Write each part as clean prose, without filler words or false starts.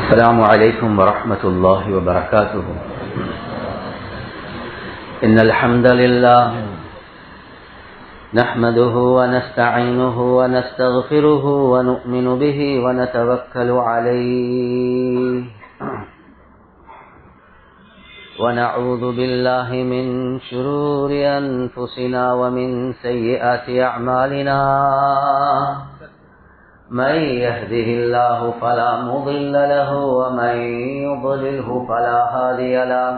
السلام عليكم ورحمة الله وبركاته. إن الحمد لله نحمده ونستعينه ونستغفره ونؤمن به ونتوكل عليه ونعوذ بالله من شرور أنفسنا ومن سيئات أعمالنا. من يهده الله فلا مضل له ومن يضلله فلا هادي له.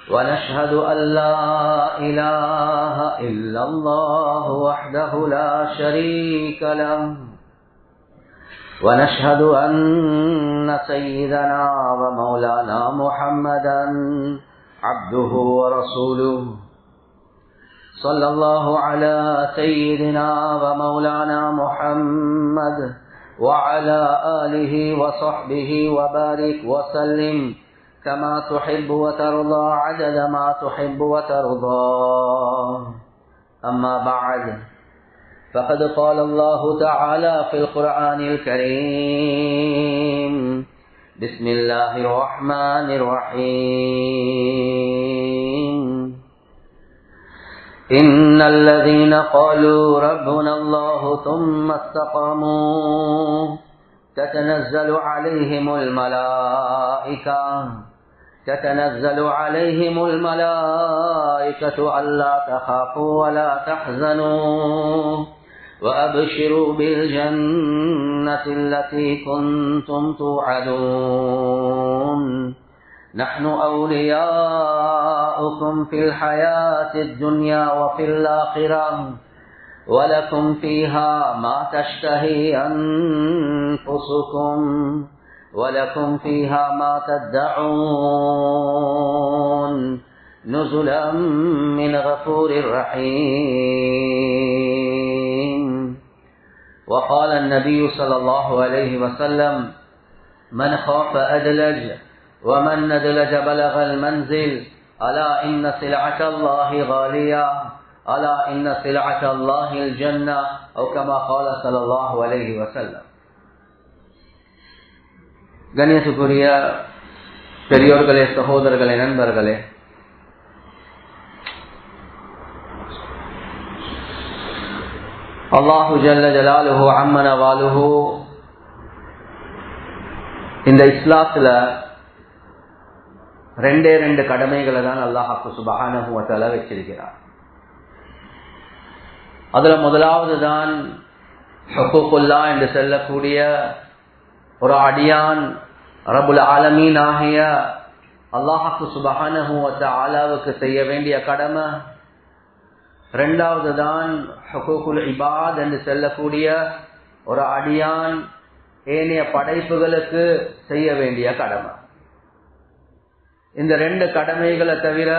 ونشهد أن لا إله إلا الله وحده لا شريك له. ونشهد أن سيدنا ومولانا محمدا عبده ورسوله. صلى الله على سيدنا ومولانا محمد وعلى آله وصحبه وبارك وسلم كما تحب وترضى عدد ما تحب وترضى. أما بعد، فقد قال الله تعالى في القرآن الكريم: بسم الله الرحمن الرحيم. إن الذين قالوا ربنا الله ثم استقاموا تتنزل عليهم الملائكة ألا تخافوا ولا تحزنوا وأبشروا بالجنة التي كنتم توعدون. نحن أولياؤكم في الحياة الدنيا وفي الآخرة ولكم فيها ما تشتهي أنفسكم ولكم فيها ما تدعون نزلا من غفور رحيم. وقال النبي صلى الله عليه وسلم: من خاف أدلج ومن ندلج بلغ المنزل. ألا إن سلعة الله غالية. ألا إن سلعة الله الجنة. أو كما قال صلى الله عليه وسلم. கண்ணியத்துக்குரிய பெரியோர்களே, சகோதரர்களே, நண்பர்களே, அல்லாஹு ஜல்ல ஜலாலுஹு அம்மன வாலுஹு இந்த இஸ்லாத்துல ரெண்டு கடமைகளை தான் அல்லாஹ் சுப்ஹானஹு வ தஆலா வச்சிருக்கிறார். அதுல முதலாவது தான் ஹுக்கூக்குல்லாஹ் என்று சொல்லக்கூடிய ஒரு அடியான் ரப்புல் ஆலமீன் ஆகிய அல்லாஹ் சுப்ஹானஹு வ தஆலாவுக்கு செய்ய வேண்டிய கடமை. இரண்டாவது தான் ஹுக்கூக்குல் இபாத் என்று சொல்லக்கூடிய ஒரு அடியான் ஏனைய படைப்புகளுக்கு செய்ய வேண்டிய கடமை. இந்த ரெண்டு கடமைகளை தவிர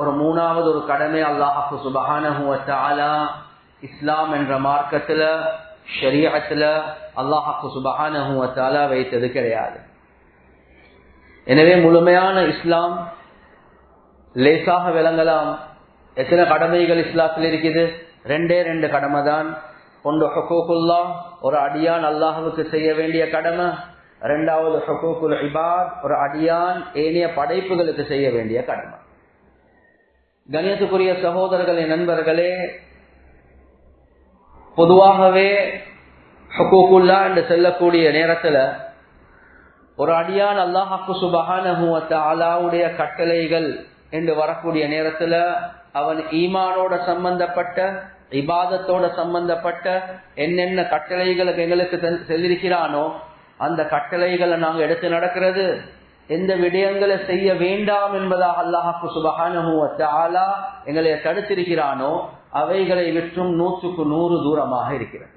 ஒரு மூணாவது ஒரு கடமை அல்லாஹ் சுப்ஹானஹு வ தஆலா இஸ்லாம் என்ற மார்க்கத்துல, ஷரீஅத்துல அல்லாஹ் சுப்ஹானஹு வ தஆலா வைத்தது கிடையாது. எனவே முழுமையான இஸ்லாம் லேசாக விளங்கலாம். எத்தனை கடமைகள் இஸ்லாத்தில் இருக்குது? ரெண்டு கடமை தான். ஒன்று ஹுக்கூக்குல்லாஹ், ஒரு அடியான் அல்லாஹ்வுக்கு செய்ய வேண்டிய கடமை. இரண்டாவது ஹுக்கூக்குல் இபாத், ஒரு அடியான் ஏனைய படைப்புகளுக்கு செய்ய வேண்டிய கடமை. கண்ணியத்துக்குரிய சகோதரர்களே, நண்பர்களே, பொதுவாகவே ஹுக்கூக்குல்லாஹ் என்று சொல்லக்கூடிய நேரத்துல ஒரு அடியான் அல்லாஹ் சுப்ஹானஹு வ தஆலாவுடைய கட்டளைகள் என்று வரக்கூடிய நேரத்துல அவன் ஈமானோட சம்பந்தப்பட்ட, இபாதத்தோட சம்பந்தப்பட்ட என்னென்ன கட்டளைகளை எங்களுக்கு சொல்லியிருக்கிறானோ அந்த கட்டளைகளை நாங்கள் எடுத்து நடக்கிறது, எந்த விடயங்களை செய்ய வேண்டாம் என்பதாக அல்லாஹ் சுப்ஹானஹு வ தஆலா எங்களை தடுத்திருக்கிறானோ அவைகளை விற்றும் 100க்கு 100 தூரமாக இருக்கிறது.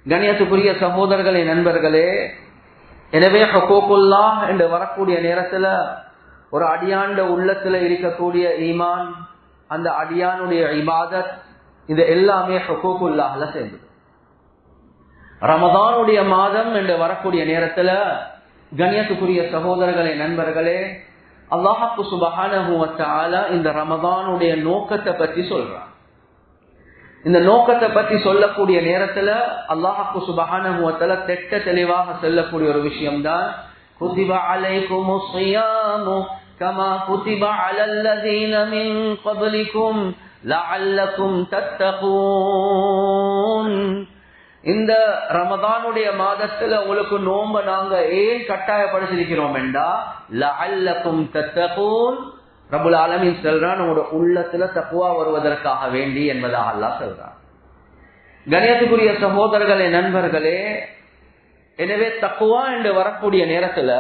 கண்ணியத்துக்குரிய சகோதரர்களே, நண்பர்களே, எனவே ஹுக்கூக்குல்லாஹ் என்று வரக்கூடிய நேரத்துல ஒரு அடியாண்ட உள்ளத்துல இருக்கக்கூடிய ஈமான், அந்த அடியானுடைய இபாதத், இது எல்லாமே ஹுக்கூக்குல்லாஹ்ல சேர்ந்தது. ரமதானுடைய மாதம் என்று வரக்கூடிய நேரத்துல கண்ணியத்துக்குரிய சகோதரர்களே, நண்பர்களே, அல்லாஹ் சுப்ஹானஹு வ தஆலா இந்த ரமதானுடைய நோக்கத்தை பற்றி சொல்றான். இந்த நோக்கத்தை பற்றி சொல்லக்கூடிய நேரத்துல அல்லாஹ் சுப்ஹானஹு வ தஆலா தெட்ட தெளிவாக சொல்லக்கூடிய ஒரு விஷயம்தான் குதிப அலைக்குமுஸ் ஸியாமு கமா குதிப அலல் லதீன மின் க்பலிக்கும் லஅல்லக்கும் தத்தகூன். இந்த ரமதானுடைய மாதத்துல உங்களுக்கு நோன்பை நாங்க ஏன் கட்டாயப்படுத்திருக்கிறோம் என்றா லஅல்லக்கும் தத்தகூன். ரப்புல் ஆலமீன் சொல்றான் உங்களோட உள்ளத்துல தக்வா வருவதற்காக வேண்டி என்பதாக அல்லாஹ் சொல்றான். கண்ணியத்துக்குரிய சகோதரர்களே, நண்பர்களே, எனவே தக்வா என்று வரக்கூடிய நேரத்துல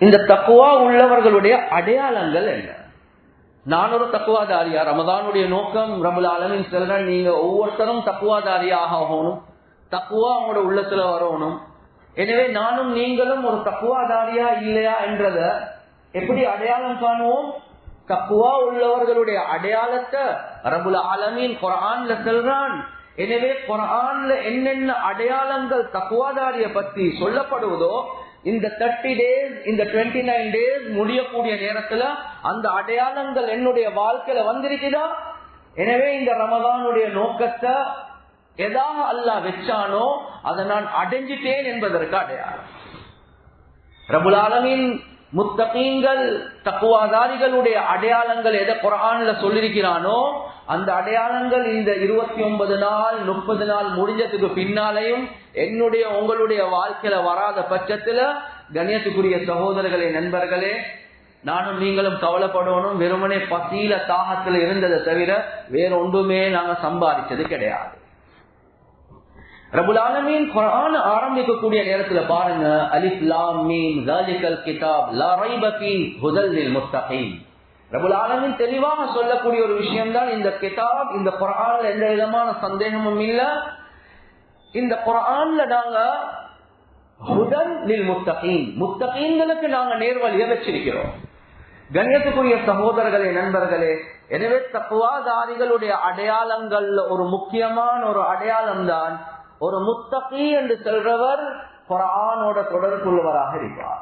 இந்த தக்வா உள்ளவர்களுடைய அடையாளங்கள் என்ன? நான் ஒரு தக்குவாதாரியா? ரமதானுடைய நோக்கம் ரப்புல் ஆலமீன் சொல்றான் நீங்க ஒவ்வொருத்தரும் தக்குவாதாரியாக ஆகணும், தக்குவா உங்களோட உள்ளத்துல வரணும். எனவே நானும் நீங்களும் ஒரு தக்குவாதாரியா இல்லையா என்றத எப்படி அடையாளம் காணுவோம்? தக்குவா உள்ளவர்களுடைய அடையாளத்தை ரப்புல் ஆலமீன் குர்ஆன்ல சொல்றான். எனவே குர்ஆன்ல என்னென்ன அடையாளங்கள் தக்குவாதாரிய பத்தி சொல்லப்படுவதோ இந்த 30 days, இந்த 29 days முடியக்கூடிய நேரத்துல அந்த அடையாளங்கள் என்னுடைய வாழ்க்கையில வந்திருக்குதா? எனவே இந்த ரமதானுடைய நோக்கத்தை எதாக அல்லாஹ் வச்சானோ அதை நான் அடைஞ்சிட்டேன் என்பதற்கு அடையாளம். ரப்புல் ஆலமீன் முத்தகீன்கள் தக்வாதாரிகளுடைய அடையாளங்கள் எதை குர்ஆன்ல சொல்லிருக்கிறானோ அந்த அடையாளங்கள் இந்த 29 நாள் 30 நாள் முடிஞ்சதுக்கு பின்னாலையும் என்னுடைய உங்களுடைய வாழ்க்கையில வராத பட்சத்துல கண்ணியத்துக்குரிய சகோதரர்களே, நண்பர்களே, நானும் நீங்களும் கவலைப்படணும். வெறுமனே பசியில தாகத்துல இருந்ததை தவிர வேற ஒன்றுமே நாங்க சம்பாதிச்சது கிடையாது. ரப்புல் ஆலமீன் குர்ஆன் ஆரம்பிக்கக்கூடிய நேரத்துல பாருங்க, அலிஃப் லாம் மீம் ஸாலிகல் கிதாப் லா ரைப ஃபீஹி ஹுதல் லில் முத்தகீன். ரப்புல் ஆலமீன் தெளிவாக சொல்லக்கூடிய ஒரு விஷயம் தான் இந்த கிதாப். இந்த குர்ஆன்ல எந்த விதமான சந்தேகமும் இல்ல. இந்த குர்ஆன்ல நாங்க ஹுதல் லில் முத்தகீன், முத்தகீன்களுக்கு நாங்க நேர்வழியை வச்சிருக்கிறோம். கண்ணியத்துக்குரிய சகோதரர்களே, நண்பர்களே, எனவே தக்வாதாரிகளுடைய அடையாளங்கள்ல ஒரு முக்கியமான ஒரு அடையாளம் தான் ஒரு முத்தகி என்று சொல்றவர் குர்ஆனோட தொடர்புள்ளவராக இருப்பார்.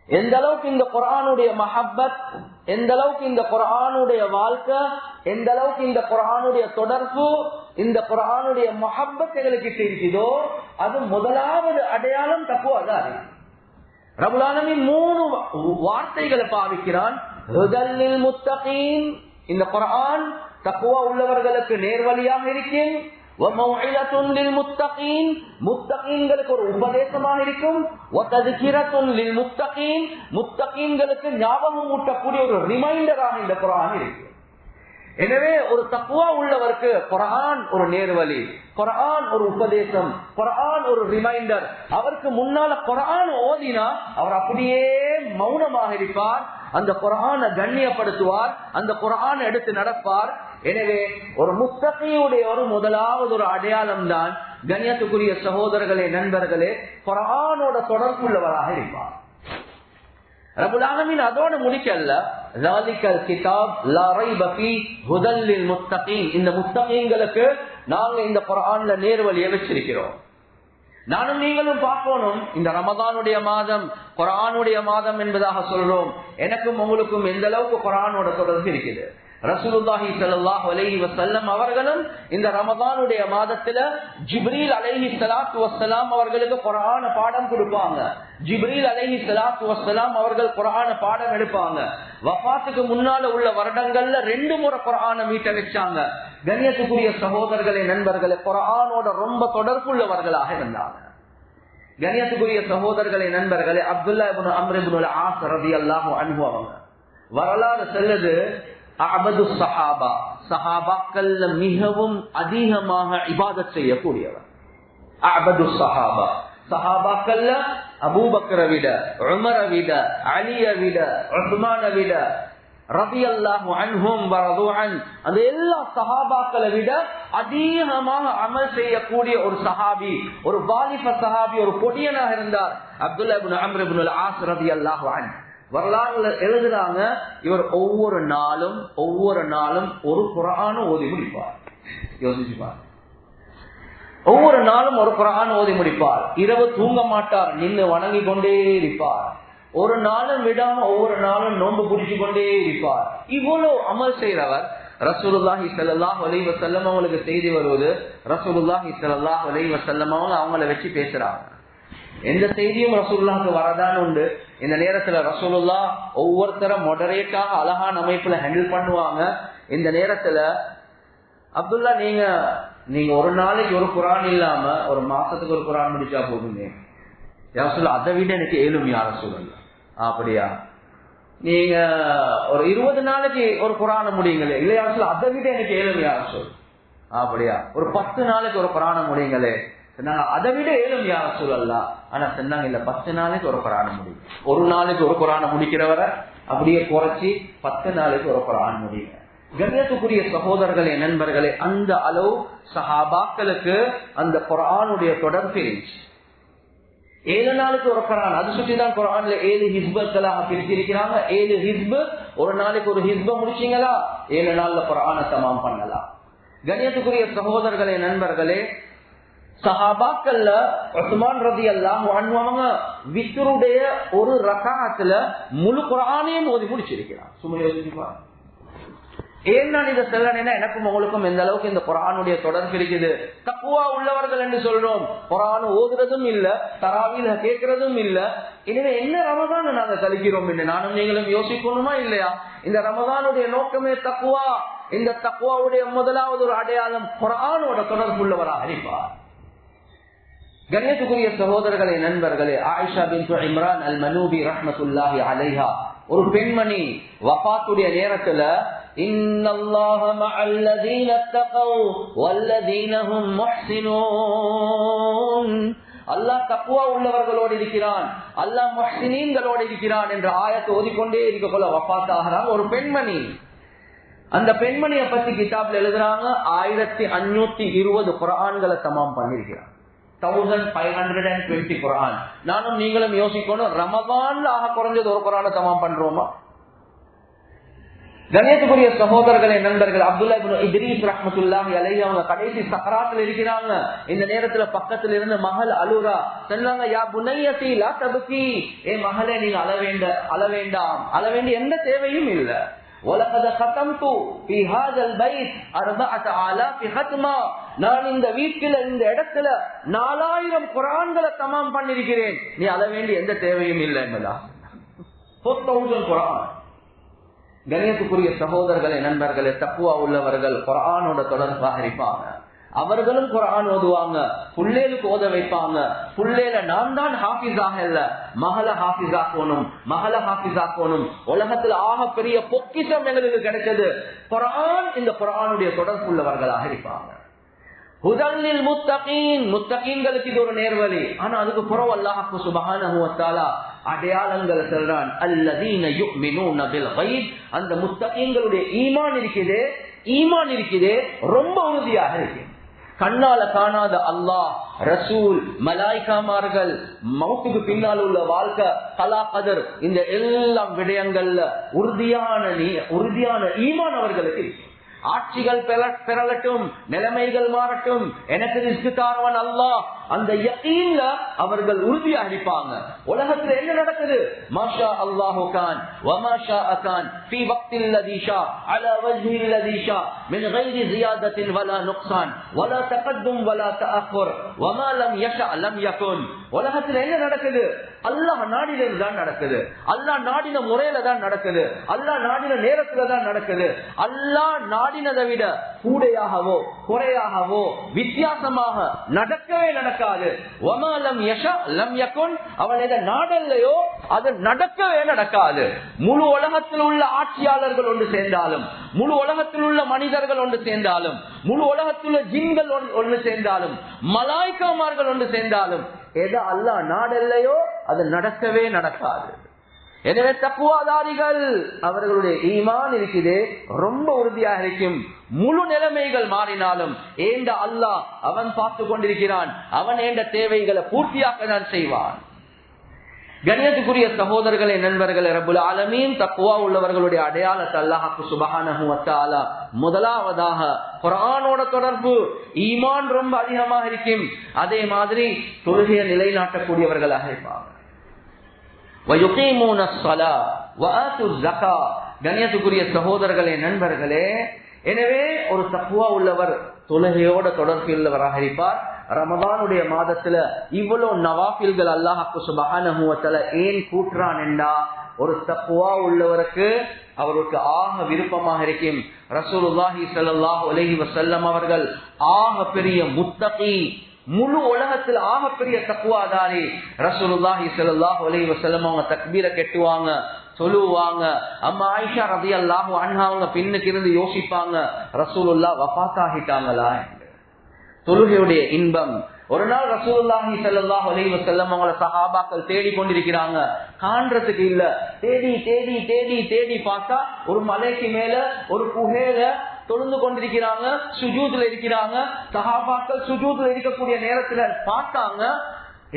எந்த அளவுக்கு இந்த குர்ஆனுடைய மஹப்பத், எந்த அளவுக்கு இந்த குர்ஆனுடைய வாழ்க்கை, எந்த அளவுக்கு இந்த குர்ஆனுடைய தொடர்பு, இந்த குர்ஆனுடைய மஹப்பத் எங்களுக்கு இருக்குதோ அது முதலாவது அடையாளம் தக்வாதாரி. ரப்புல் ஆலமீன் 3 வார்த்தைகளை பாவிக்கிறான். ஹுதல் லில் முத்தகீன், இந்த குர்ஆன் தக்வா உள்ளவர்களுக்கு நேர்வழியாக இருக்கும். வமௌஇலத்துன் லில் முத்தகீன், முத்தகீன்களுக்கு ஒரு உபதேசமாக இருக்கும். வதஸ்கிரத்துன் லில் முத்தகீன், முத்தகீன்களுக்கு ஞாபகம் ஊட்டக்கூடிய ஒரு ரிமைண்டராக இந்த குர்ஆன் இருக்கு. எனவே ஒரு தக்வா உள்ளவருக்கு குர்ஆன் ஒரு நேர்வழி, குர்ஆன் ஒரு உபதேசம், குர்ஆன் ஒரு ரிமைண்டர். அவருக்கு முன்னால குர்ஆன் ஓதினா அவர் அப்படியே மௌனமாக இருப்பார், அந்த குர்ஆனை கண்ணியப்படுத்துவார், அந்த குர்ஆனை எடுத்து நடப்பார். எனவே ஒரு முத்தகியுடைய ஒரு முதலாவது ஒரு அடையாளம் தான் கண்ணியத்துக்குரிய சகோதரர்களே, நண்பர்களே, குர்ஆனோட தொடர்புள்ளவராக இருப்பார். ரப்புல் ஆலமீன் அதோடு முடிக்கல்ல, ஸாலிகல் கிதாப் லா ரைப ஃபீஹி ஹுதல் லில் முத்தகீன், இந்த முத்தகீன்களுக்கு நாங்க இந்த குர்ஆன்ல நேர்வழியை வச்சிருக்கிறோம். நானும் நீங்களும் பார்க்கணும், இந்த ரமதானுடைய மாதம் குர்ஆனுடைய மாதம் என்பதாக சொல்றோம். எனக்கும் உங்களுக்கும் எந்த அளவுக்கு குர்ஆனோட தொடர்பு இருக்குது? ரசூலுல்லாஹி ஸல்லல்லாஹு அலைஹி வஸல்லம் அவர்களும் இந்த ரமதானுடைய மாதத்துல ஜிப்ரீல் அலைஹிஸ்ஸலாத்து வஸ்ஸலாம் அவர்களுக்கு குர்ஆன பாடம் கொடுப்பாங்க. ஜிப்ரீல் அலைஹிஸ்ஸலாத்து அவர்கள் குர்ஆன பாடம் எடுப்பாங்க. வஃபாத்துக்கு முன்னால உள்ள வருடங்கள்ல 2 முறை குர்ஆனை மீட்ட வச்சாங்க. கண்ணியத்துக்குரிய சகோதரர்களே, நண்பர்களே, குர்ஆனோட ரொம்ப தொடர்புள்ளவர்களாக இருந்தாங்க. கண்ணியத்துக்குரிய சகோதரர்களே, நண்பர்களே, அப்துல்லா இப்னு அம்ர் இப்னுல் ஆஸ் ரலியல்லாஹு அன்ஹு அவங்க வரலாறு செல்லுது, அபது சஹாபா, சஹாபாக்கள் மிகவும் அதிகமாக இபாதத் செய்யக்கூடியவர். அபது சஹாபா, சஹாபாக்கள்ல அபூபக்கரை விட, உமரை விட, அலியை விட, உஸ்மானை விட ரலியல்லாஹு அன்ஹும் வரது அன், அந்த எல்லா சஹாபாக்களை விட அதிகமாக அமல் செய்யக்கூடிய ஒரு சஹாபி, ஒரு வாலிப சஹாபி, ஒரு பொடியனாக இருந்தார் அப்துல்லா இப்னு அம்ர் இப்னுல் ஆஸ் ரலியல்லாஹு அன்ஹு. வரலாறுல எழுதுறாங்க, இவர் ஒவ்வொரு நாளும் ஒரு குர்ஆன் ஓதி முடிப்பார். யோசிச்சுப்பார், ஒவ்வொரு நாளும் ஒரு குர்ஆன் ஓதி முடிப்பார். இரவு தூங்க மாட்டார், நின்று வணங்கி கொண்டே இருப்பார். ஒரு நாளும் விடாம ஒவ்வொரு நாளும் நோன்பு பிடிச்சு கொண்டே இருப்பார். இவ்வளவு அமல் செய்யறவர் ரசூலுல்லாஹி ஸல்லல்லாஹு அலைஹி வஸல்லம் அவங்களுக்கு செய்தி வருவது, ரசூலுல்லாஹி ஸல்லல்லாஹு அலைஹி வஸல்லம் அவங்கள வச்சு பேசுறாங்க. எந்த செய்தியும் ரசூலுல்லாஹ்க்கு வரதான் உண்டு. இந்த நேரத்துல ரசூலுல்லாஹ் ஒவ்வொருத்தரும் மொடரேட்டாக அழகான அமைப்புல ஹேண்டில் பண்ணுவாங்க. இந்த நேரத்துல அப்துல்லா நீங்க ஒரு நாளைக்கு ஒரு குரான் இல்லாம ஒரு மாசத்துக்கு ஒரு குரான் முடிச்சா போதுமே, யார் சொல்ல அதை விட எனக்கு ஏழும் யார சொல்லல. அப்படியா, நீங்க ஒரு 20 நாளைக்கு ஒரு குரான முடியுங்களே, இல்லையா சொல்ல அதை விட எனக்கு ஏழும் யார சொல். அப்படியா, ஒரு 10 நாளைக்கு ஒரு குரான முடியுங்களே, அதை விட ஏழும் யார சொல்லலாம். ஆனா சொன்னாங்க இல்ல, 10 நாளைக்கு ஒரு குரான முடியும். ஒரு நாளைக்கு ஒரு குரான முடிக்கிறவரை அப்படியே குறைச்சி 10 நாளைக்கு ஒரு குரான் முடியுங்க. கண்ணியத்துக்குரிய சகோதரர்களே, நண்பர்களே, அந்த அளவு சஹாபாக்களுக்கு அந்த குர்ஆனுடைய தொடர்பு இருந்துச்சு. 7 நாளுக்கு ஒரு குர்ஆன், அது சுற்றிதான் குர்ஆன்ல 7 ஹிஸ்புகளாக பிரிச்சிருக்கிறாங்க. 7 ஹிஸ்பு, ஒரு நாளைக்கு ஒரு ஹிஸ்ப முடிச்சீங்களா 7 நாள்ல குர்ஆனை தமாம் பண்ணலாம். கண்ணியத்துக்குரிய சகோதரர்களே, நண்பர்களே, சஹாபாக்கள்ல உஸ்மான் ரலியல்லாஹு அன்ஹு அவங்க வித்ருடைய ஒரு ரகாத்துல முழு குர்ஆனையும் ஓதி முடிச்சிருக்கிறார். சும்மா யோசிப்பா, ஏன் நான் இதை சொல்லணும்னா எனக்கும் உங்களுக்கும் எந்த அளவுக்கு இந்த குர்ஆனுடைய தொடர்பு இருக்குது. தக்வா உள்ளவர்கள் என்று சொல்றோம், குர்ஆன் ஓதுறதும் இல்ல, தராவீஹ் கேட்கறதும் இல்ல. எனவே என்ன ரமதான் நாங்க கழிக்கிறோம் என்று நானும் நீங்களும் யோசிக்கணுமா இல்லையா? இந்த ரமதானுடைய நோக்கமே தக்வா. இந்த தக்வாவுடைய முதலாவது ஒரு அடையாளம் குர்ஆனோட தொடர்பு உள்ளவராக இருப்பார். கண்ணியத்துக்குரிய சகோதரர்களே, நண்பர்களே, ஆயிஷா பின்த் இம்ரான் அல் மனூபி ரஹ்மத்துல்லாஹி அலைஹா ஒரு பெண்மணி வஃபாத்துடைய நேரத்துல இன்னல்லாஹ மஅல்லதீன தகவ் வல்லதீன ஹும் முஹ்ஸினூன், அல்லாஹ் தக்வா உள்ளவர்களோடு இருக்கிறான், அல்லாஹ் முஹ்ஸினீன்களோடு இருக்கிறான் என்ற ஆயத்தை ஓதிக்கொண்டே இருக்கக்குள்ள வஃபாத் ஆகிறாங்க ஒரு பெண்மணி. அந்த பெண்மணியை பத்தி கிதாப்ல எழுதுறாங்க 1520 குர்ஆன்களை தமாம் பண்ணிருக்கிறாங்க. 1520 குர்ஆன். நானும் நீங்களும் யோசிக்கணும், ரமதான்ல ஆக குறைஞ்சது ஒரு குர்ஆனை தமாம் பண்றோமா? கண்ணியத்துக்குரிய சகோதரர்களே, நண்பர்கள், அப்துல்லா இப்னு இத்ரீஸ் ரஹ்மத்துல்லாஹி அலைஹி அவங்க கடைசி சக்கராத்துல இருக்கிறாங்க. இந்த நேரத்துல பக்கத்துல இருந்து மகள் அழுறா. சொன்னாங்க, யா புனையத்தி லா தபகி, ஏ மகளே நீங்க அழ வேண்டாம், அழ வேண்டிய எந்த தேவையும் இல்ல. وَلَقَدْ خَتَمْتُ فِي هَذَا الْبَيْتِ 4000 ختما, நான் இந்த வீட்டில இந்த இடத்துல 4000 குர்ஆன்களை தமாம் பண்ணிருக்கிறேன், நீ அழ வேண்டிய எந்த தேவையும் இல்லை என்பதா. 4000 குர்ஆன். கண்ணியத்துக்குரிய சகோதரர்களே, நண்பர்களே, தக்வா உள்ளவர்கள் குர்ஆனோட தொடர்பாக இருப்பாங்க. அவர்களும் குர்ஆன் ஓதுவாங்க, புள்ளேலுக்கு ஓத வைப்பாங்க. புள்ளேல நான் தான் ஹாஃபிஸாக இல்ல, மகள ஹாஃபிஸாக்கணும், மகள ஹாஃபிஸாக்கணும். உலகத்துல ஆக பெரிய பொக்கிஷம் எங்களுக்கு கிடைச்சது குர்ஆன். இந்த குர்ஆனுடைய தொடர்பு உள்ளவர்களாக இருப்பாங்க. ஹுதல்லில் முத்தகீன், முத்தகீன்களுக்கு இது ஒரு நேர்வழி. ஆனா அதுக்கு புறவு அல்லாஹ் சுப்ஹானஹு வ தஆலா அடையாளங்கள் சொல்றான், அல்லதீன யுமினூன பில் கைப். அந்த முத்தகீன்களுடைய ஈமான் இருக்குதே ரொம்ப உறுதியாக இருக்கு. கண்ணால காணாத அல்லாஹ், ரசூல், மலாய்க்காமார்கள், மௌத்துக்கு பின்னால் உள்ள வாழ்க்கை, கலா கதர், இந்த எல்லாம் விடயங்கள்ல உறுதியான ஈமான் அவர்களுக்கு இருக்கு. ஆட்சிகள் பெறலட்டும், நிலைமைகள் மாறட்டும், எனக்கு ரிஸ்க் தாரவன் அல்லாஹ், அந்த யகீன்ல அவர்கள் உறுதியாக இருப்பாங்க. உலகத்துல என்ன நடக்குது? மாஷா அல்லாஹு கான் வ மாஷா அகான் ஃபீ வக்தில் லதீ ஷா அலா வஜ்ஹில் லதீ ஷா மின் கைரி ஜியாதத்தின் வலா நுக்ஸான் வலா தகத்தும் வலா தஅக்குர் வ மா லம் யஷா லம் யகுன். உலகத்துல என்ன நடக்குது? அல்லாஹ் நாடினது தான் நடக்குது, அல்லாஹ் நாடின முறையில தான் நடக்குது, அல்லாஹ் நாடின நேரத்துல தான் நடக்குது. அல்லாஹ் நாடினதை விட கூடையாகவோ குறையாகவோ வித்தியாசமாக நடக்கவே நடக்காது. அவன் எதை நாடல்லையோ அது நடக்கவே நடக்காது. முழு உலகத்தில் உள்ள ஆட்சியாளர்கள் ஒன்று சேர்ந்தாலும், முழு உலகத்தில் உள்ள மனிதர்கள் ஒன்று சேர்ந்தாலும், முழு உலகத்தில் உள்ள ஜின்கள் ஒன்று சேர்ந்தாலும், மலாய்க்காமார்கள் ஒன்று சேர்ந்தாலும், எதை அல்லாஹ் நாடல்லையோ அது நடக்கவே நடக்காது. எனவே தக்வாதாரிகள் அவர்களுடைய ஈமான் இருக்குதே ரொம்ப உறுதியாக இருக்கும். முழு நிலைமைகள் மாறினாலும் ஏண்ட அல்லாஹ் அவன் பார்த்து கொண்டிருக்கிறான், அவன் ஏண்ட தேவைகளை பூர்த்தியாக்க தான் செய்வான். கண்ணியத்துக்குரிய சகோதரர்களே, நண்பர்களே, ரப்புல் ஆலமீன் தக்வா உள்ளவர்களுடைய அடையாளத்தை அல்லாஹ் சுப்ஹானஹு வ தஆலா முதலாவதாக குர்ஆனோட தொடர்பு, ஈமான் ரொம்ப அதிகமாக இருக்கும். அதே மாதிரி தொழுகையை நிலைநாட்டக்கூடியவர்களாக இருப்பாங்க. கண்ணியத்துக்குரிய சகோதரர்களே, நண்பர்களே, எனவே ஒரு தக்வா உள்ளவர் தொழுகையோட தொடர்புள்ளவராக இருப்பார். ரமதானுடைய மாதத்துல இவ்வளவு நவாஃபில்கள் அல்லாஹ் சுப்ஹானஹு வ தஆலா ஏன் கூட்டுறான் என்றா ஒரு தக்வா உள்ளவருக்கு அவருக்கு ஆக விருப்பமாக இருக்கும். ரசூலுல்லாஹி ஸல்லல்லாஹு அலைஹி வஸல்லம் அவர்கள் ஆக பெரிய முத்தகி, முழு உலகத்தில் ஆக பெரிய தக்வாதாரி. ரசூலுல்லாஹி ஸல்லல்லாஹு அலைஹி வஸல்லம் அவங்க தக்பீரை கெட்டுவாங்க, சொல்லுவாங்க. அம்மா ஆயிஷா ரலியல்லாஹு அன்ஹா அவங்க பின்னுக்கு இருந்து யோசிப்பாங்க, ரசூலுல்லாஹ் வஃபாத் ஆகிட்டாங்களா என்று. தொழுகையுடைய இன்பம். ஒரு நாள் ரசூலுல்லாஹி ஸல்லல்லாஹு அலைஹி வஸல்லம் அவங்கள சஹாபாக்கள் தேடி கொண்டிருக்கிறாங்க, காண்றதுக்கு இல்ல. தேடி தேடி தேடி தேடி பார்த்தா ஒரு மலைக்கு மேல ஒரு குகையில தொழுந்து கொண்டிருக்கிறாங்க, சுஜூதுல இருக்கிறாங்க. சஹாபாக்கள் சுஜூதுல இருக்கக்கூடிய நேரத்துல பார்த்தாங்க,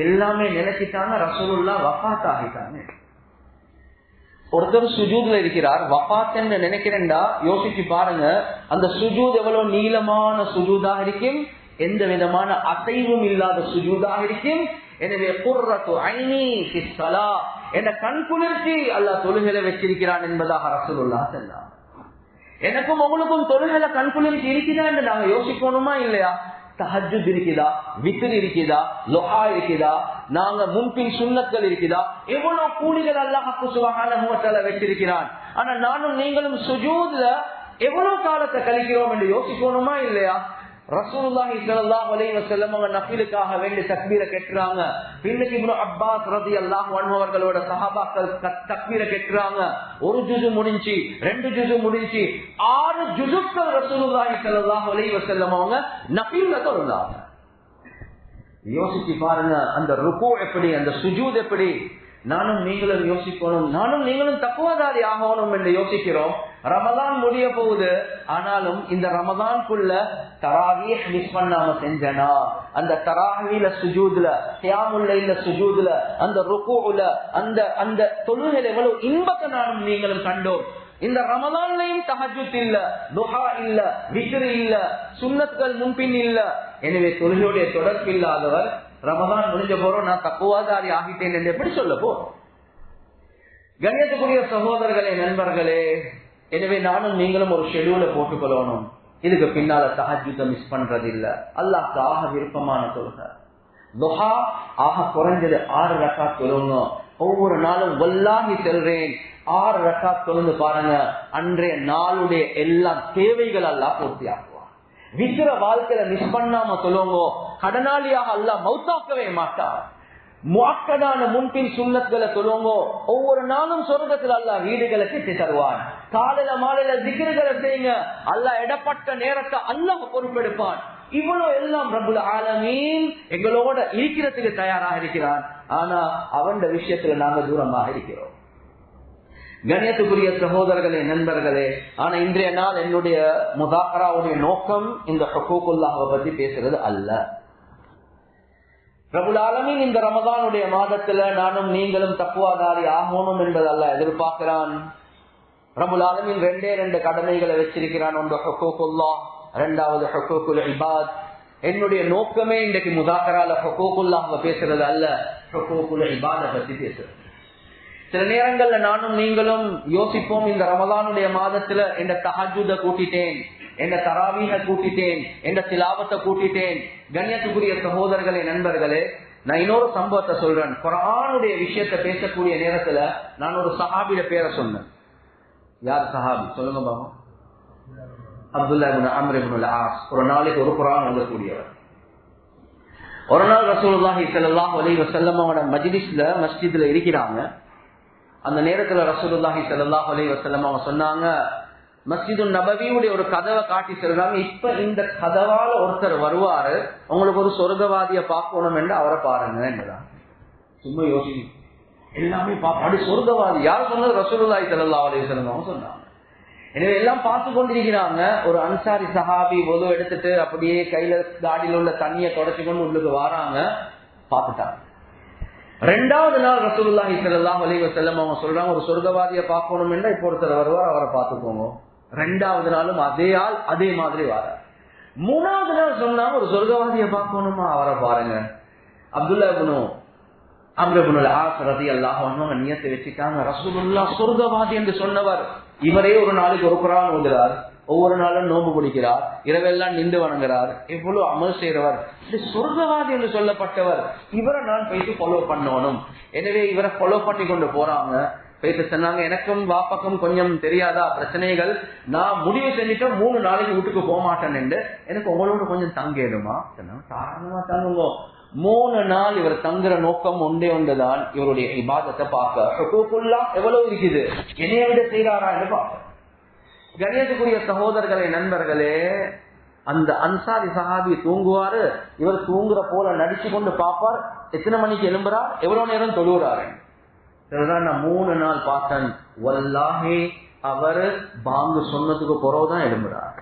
எல்லாமே நினைச்சிட்டாங்க ரசூலுல்லாஹ் வஃபாத் ஆகிட்டாங்க. ஒருத்தர் சுஜூதுல இருக்கிறார், வஃபாத் என்று நினைக்கிறேன்டா யோசிச்சு பாருங்க, அந்த சுஜூத் எவ்வளவு நீளமான சுஜூதாக இருக்கும், எந்த விதமான அசைவும் இல்லாத சுஜூதாக இருக்கும். எனவே குர்ரத்து ஐனி ஃபிஸ் ஸலாத், என்ற கண் குளிர்ச்சி அல்லாஹ் தொழுகையில வச்சிருக்கிறான் என்பதாக ரசூலுல்லாஹ் சொன்னார். எனக்கும் உங்களுக்கும் தொழுகையில கண் குளிர்ச்சி இருக்குதா என்று நாங்க யோசிக்கணுமா இல்லையா? தஹஜ்ஜுத் இருக்குதா, வித்ர் இருக்குதா, லுஹா இருக்குதா, நாங்க முன்பின் சுன்னத்கள் இருக்குதா, எவ்வளவு கூலிகள் அல்லாஹ் சுப்ஹானஹு வ தஆலா வச்சிருக்கிறான். ஆனா நானும் நீங்களும் சுஜூத்ல எவ்வளவு காலத்தை கழிக்கிறோம் என்று யோசிக்கணுமா இல்லையா? ரசூலுல்லாஹி ஸல்லல்லாஹு அலைஹி வஸல்லம் அவங்க நஃபிலுக்காக வேண்டி தக்பீரை கெட்டுறாங்க. பின்னுக்கு இப்னு அப்பாஸ் ரலியல்லாஹு அன்ஹு அவர்களோட சஹாபாக்கள் தக்பீரை கெட்டுறாங்க. ஒரு ஜுஸு முடிஞ்சு, 2 ஜுஸு முடிஞ்சு, 6 ஜுஸுக்கள் ரசூலுல்லாஹி ஸல்லல்லாஹு அலைஹி வஸல்லம் அவங்க நஃபில்ல தொழுதாங்க. யோசிச்சு பாருங்க, அந்த ருக்கு எப்படி, அந்த சுஜூத் எப்படி. நானும் நீங்களும் யோசிக்கணும், நானும் நீங்களும் தக்வாதாரி ஆகணும் என்று யோசிக்கிறோம். ரமதான் முடிய போகுது, ஆனாலும் இந்த ரமதான்குள்ள தராவீஹ் மிஸ் பண்ணாம செஞ்சனா, அந்த தராவீல சுஜூதுல, கியாமுல் லைல்ல சுஜூதுல, அந்த ருக்குல, அந்த தொழுகையில எவ்வளவு இன்பத்தை நானும் நீங்களும் கண்டோம். இந்த ரமதான்லயும் தஹஜ்ஜுத் இல்ல, துஹா இல்ல, விக்ர் இல்ல, சுன்னத்கள் முன்பின் இல்ல. எனவே தொழுகையுடைய தொடர்பு இல்லாதவர் ரமதான் முடிஞ்ச போறோம் நான் தக்குவாதாரி ஆகிட்டேன் என்று எப்படி சொல்ல போறோம்? கண்ணியத்துக்குரிய சகோதரர்களே, நண்பர்களே, எனவே நானும் நீங்களும் ஒரு ஷெடியூல போட்டுக்கொள்ளணும். இதுக்கு பின்னால தஹஜ்ஜுத மிஸ் பண்றது இல்ல. அல்லாஹ்க்கு ஆக விருப்பமான தொழுகை துஹா, ஆக குறைஞ்சது 6 ரக்காத் தொழுங்க. ஒவ்வொரு நாளும் வல்லாஹி செல்றேன், 6 ரக்காத் தொழுந்து பாருங்க, அன்றைய நாளுடைய எல்லா தேவைகள் அல்லாஹ் பூர்த்தியாகும். விக்கிர வாழ்க்கையில மிஸ் பண்ணாம சொல்லுங்க, கடனாளியாக அல்லாஹ் மௌத்தாக்கவே மாட்டார். முஅக்கதான முன்பின் சுன்னத்களை சொல்லுங்க, ஒவ்வொரு நாளும் சொர்க்கத்தில் அல்லாஹ் வீடுகளை கட்டி தருவான். காலையில மாலையில திக்ருகளை செய்யுங்க, அல்லாஹ் இடப்பட்ட நேரத்தை அல்லாஹ் பொறுப்பெடுப்பான். இவ்வளவு எல்லாம் ரப்புல் ஆலமீன் எங்களோட இருக்கிறதுக்கு தயாராக இருக்கிறான். ஆனா அவன் விஷயத்துல நாங்க தூரமாக இருக்கிறோம். கண்ணியத்துக்குரிய சகோதரர்களே, நண்பர்களே, ஆனா இன்றைய நாள் என்னுடைய முதாக்கராவுடைய நோக்கம் இந்த ஹுகூக்குல்லாஹ்வை பத்தி பேசுறது அல்ல. ரப்புல் ஆலமீன் இந்த ரமதானுடைய மாதத்துல நானும் நீங்களும் தக்வாதாரி ஆகணும் என்பது அல்லாஹ் எதிர்பார்க்கிறான். ரப்புல் ஆலமீன் 2 கடமைகளை வச்சிருக்கிறான். ஒன்று ஹுகூக்குல்லாஹ், 2வது ஹுகூக்குல் இபாத். என்னுடைய நோக்கமே இன்றைக்கு முதாக்கரால ஹுகூக்குல்லாஹ்வை பேசுறது அல்ல, ஹுகூக்குல் இபாத பத்தி பேசுறது. சில நேரங்கள்ல நானும் நீங்களும் யோசிப்போம், இந்த ரமதானுடைய மாதத்துல என்ற தஹஜ்ஜுத கூட்டிட்டேன், என்ற தராவீஹ கூட்டிட்டேன், என்ற திலாவத்தை கூட்டிட்டேன். கண்ணியத்துக்குரிய சகோதரர்களே, நண்பர்களே, நான் இன்னொரு சம்பவத்தை சொல்றேன். குர்ஆனுடைய விஷயத்தை பேசக்கூடிய நேரத்துல நான் ஒரு சஹாபியோட பேரை சொன்னேன். யார் சஹாபி சொல்லுங்க பாபா? அப்துல்லாஹ் இப்னு அம்ர் இப்னு ஆஸ். ஒரு நாளைக்கு ஒரு குர்ஆன் ஓதக்கூடியவர். ஒரு நாள் ரசூலுல்லாஹி ஸல்லல்லாஹு அலைஹி வஸல்லம் அவரோட மஜ்லிஸ்ல, மஸ்ஜித்ல இருக்கிறாங்க. அந்த நேரத்துல ரசூலுல்லாஹி ஸல்லல்லாஹு அலைஹி வஸல்லம் அவங்க சொன்னாங்க, மஸ்ஜிது நபவியுடைய ஒரு கதவை காட்டி சொல்றாங்க, இப்ப இந்த கதவால ஒருத்தர் வருவாரு, உங்களுக்கு ஒரு சொர்க்கவாதிய பார்க்கணும் என்று அவரை பாருங்க என்றுதான். சும்மா யோசிச்சு எல்லாமே அப்படி சொர்க்கவாதி யார் சொன்னது? ரசூலுல்லாஹி ஸல்லல்லாஹு அலைஹி வஸல்லம் அவங்க சொன்னாங்க. எனவே எல்லாம் பார்த்து கொண்டிருக்கிறாங்க. ஒரு அன்சாரி சஹாபி ஒது எடுத்துட்டு அப்படியே கையில காடியில் உள்ள தண்ணியை தொடச்சு கொண்டு உள்ளுக்கு வராங்க. பார்த்துட்டாங்க. 2வது நாள் ரசூலுல்லாஹி ஸல்லல்லாஹு அலைஹி வஸல்லம் அவங்க சொல்றாங்க, ஒரு சொர்க்கவாதியை பார்க்கணும் என்றா இப்போ ஒருத்தர் வருவார், அவரை பார்த்துக்கோங்க. 2வது நாளும் அதே ஆள் அதே மாதிரி வர. 3வது நாள் சொன்னாங்க, ஒரு சொர்க்கவாதியை பார்க்கணுமா, அவரை பாருங்க. அப்துல்லாஹ் இப்னு அம்ர் இப்னு ஆஸ் ரலியல்லாஹு அன்ஹு நியத்தை வச்சுட்டாங்க, ரசூலுல்லாஹ் சொர்க்கவாதி என்று சொன்னவர் இவரே ஒரு நாளைக்கு ஒரு குர்ஆன் ஓதுறார், ஒவ்வொரு நாளும் நோம்பு பிடிக்கிறார், இரவெல்லாம் நின்று வணங்குறார், எவ்வளவு அமல் செய்யறவர், சொர்க்கவாதி என்று சொல்லப்பட்டவர், இவரை நான் போயிட்டு ஃபாலோ பண்ணணும். எனவே இவரை ஃபாலோ பண்ணி கொண்டு போறாங்க. போயிட்டு சொன்னாங்க, எனக்கும் வாப்பாக்கும் கொஞ்சம் தெரியாதா பிரச்சனைகள், நான் முடிவு செஞ்சுட்டேன் 3 நாளைக்கு வீட்டுக்கு போக மாட்டேன் என்று, எனக்கு உங்களோட கொஞ்சம் தங்கிடுமா? தாராளமா தங்குங்க. 3 நாள் இவர் தங்குற நோக்கம் ஒன்றுதான், இவருடைய இபாதத்தை பார்க்க எவ்வளவு இருக்குது, என்னைய விட செய்யறாரா என்று பார்க்க. கணேசக்குரிய சகோதரர்களே, நண்பர்களே, அந்த அன்சாரி சஹாபி தூங்குவாரு, இவர் தூங்குற போல நடிச்சு கொண்டு பார்ப்பார். எத்தனை மணிக்கு எழும்புறார், எவ்வளவு நேரம் தொழுகிறாரு. நான் 3 நாள் பார்த்தேன், வல்லாஹி அவர் பாங்கு சொன்னதுக்கு பிறகுதான் எழும்புறார்.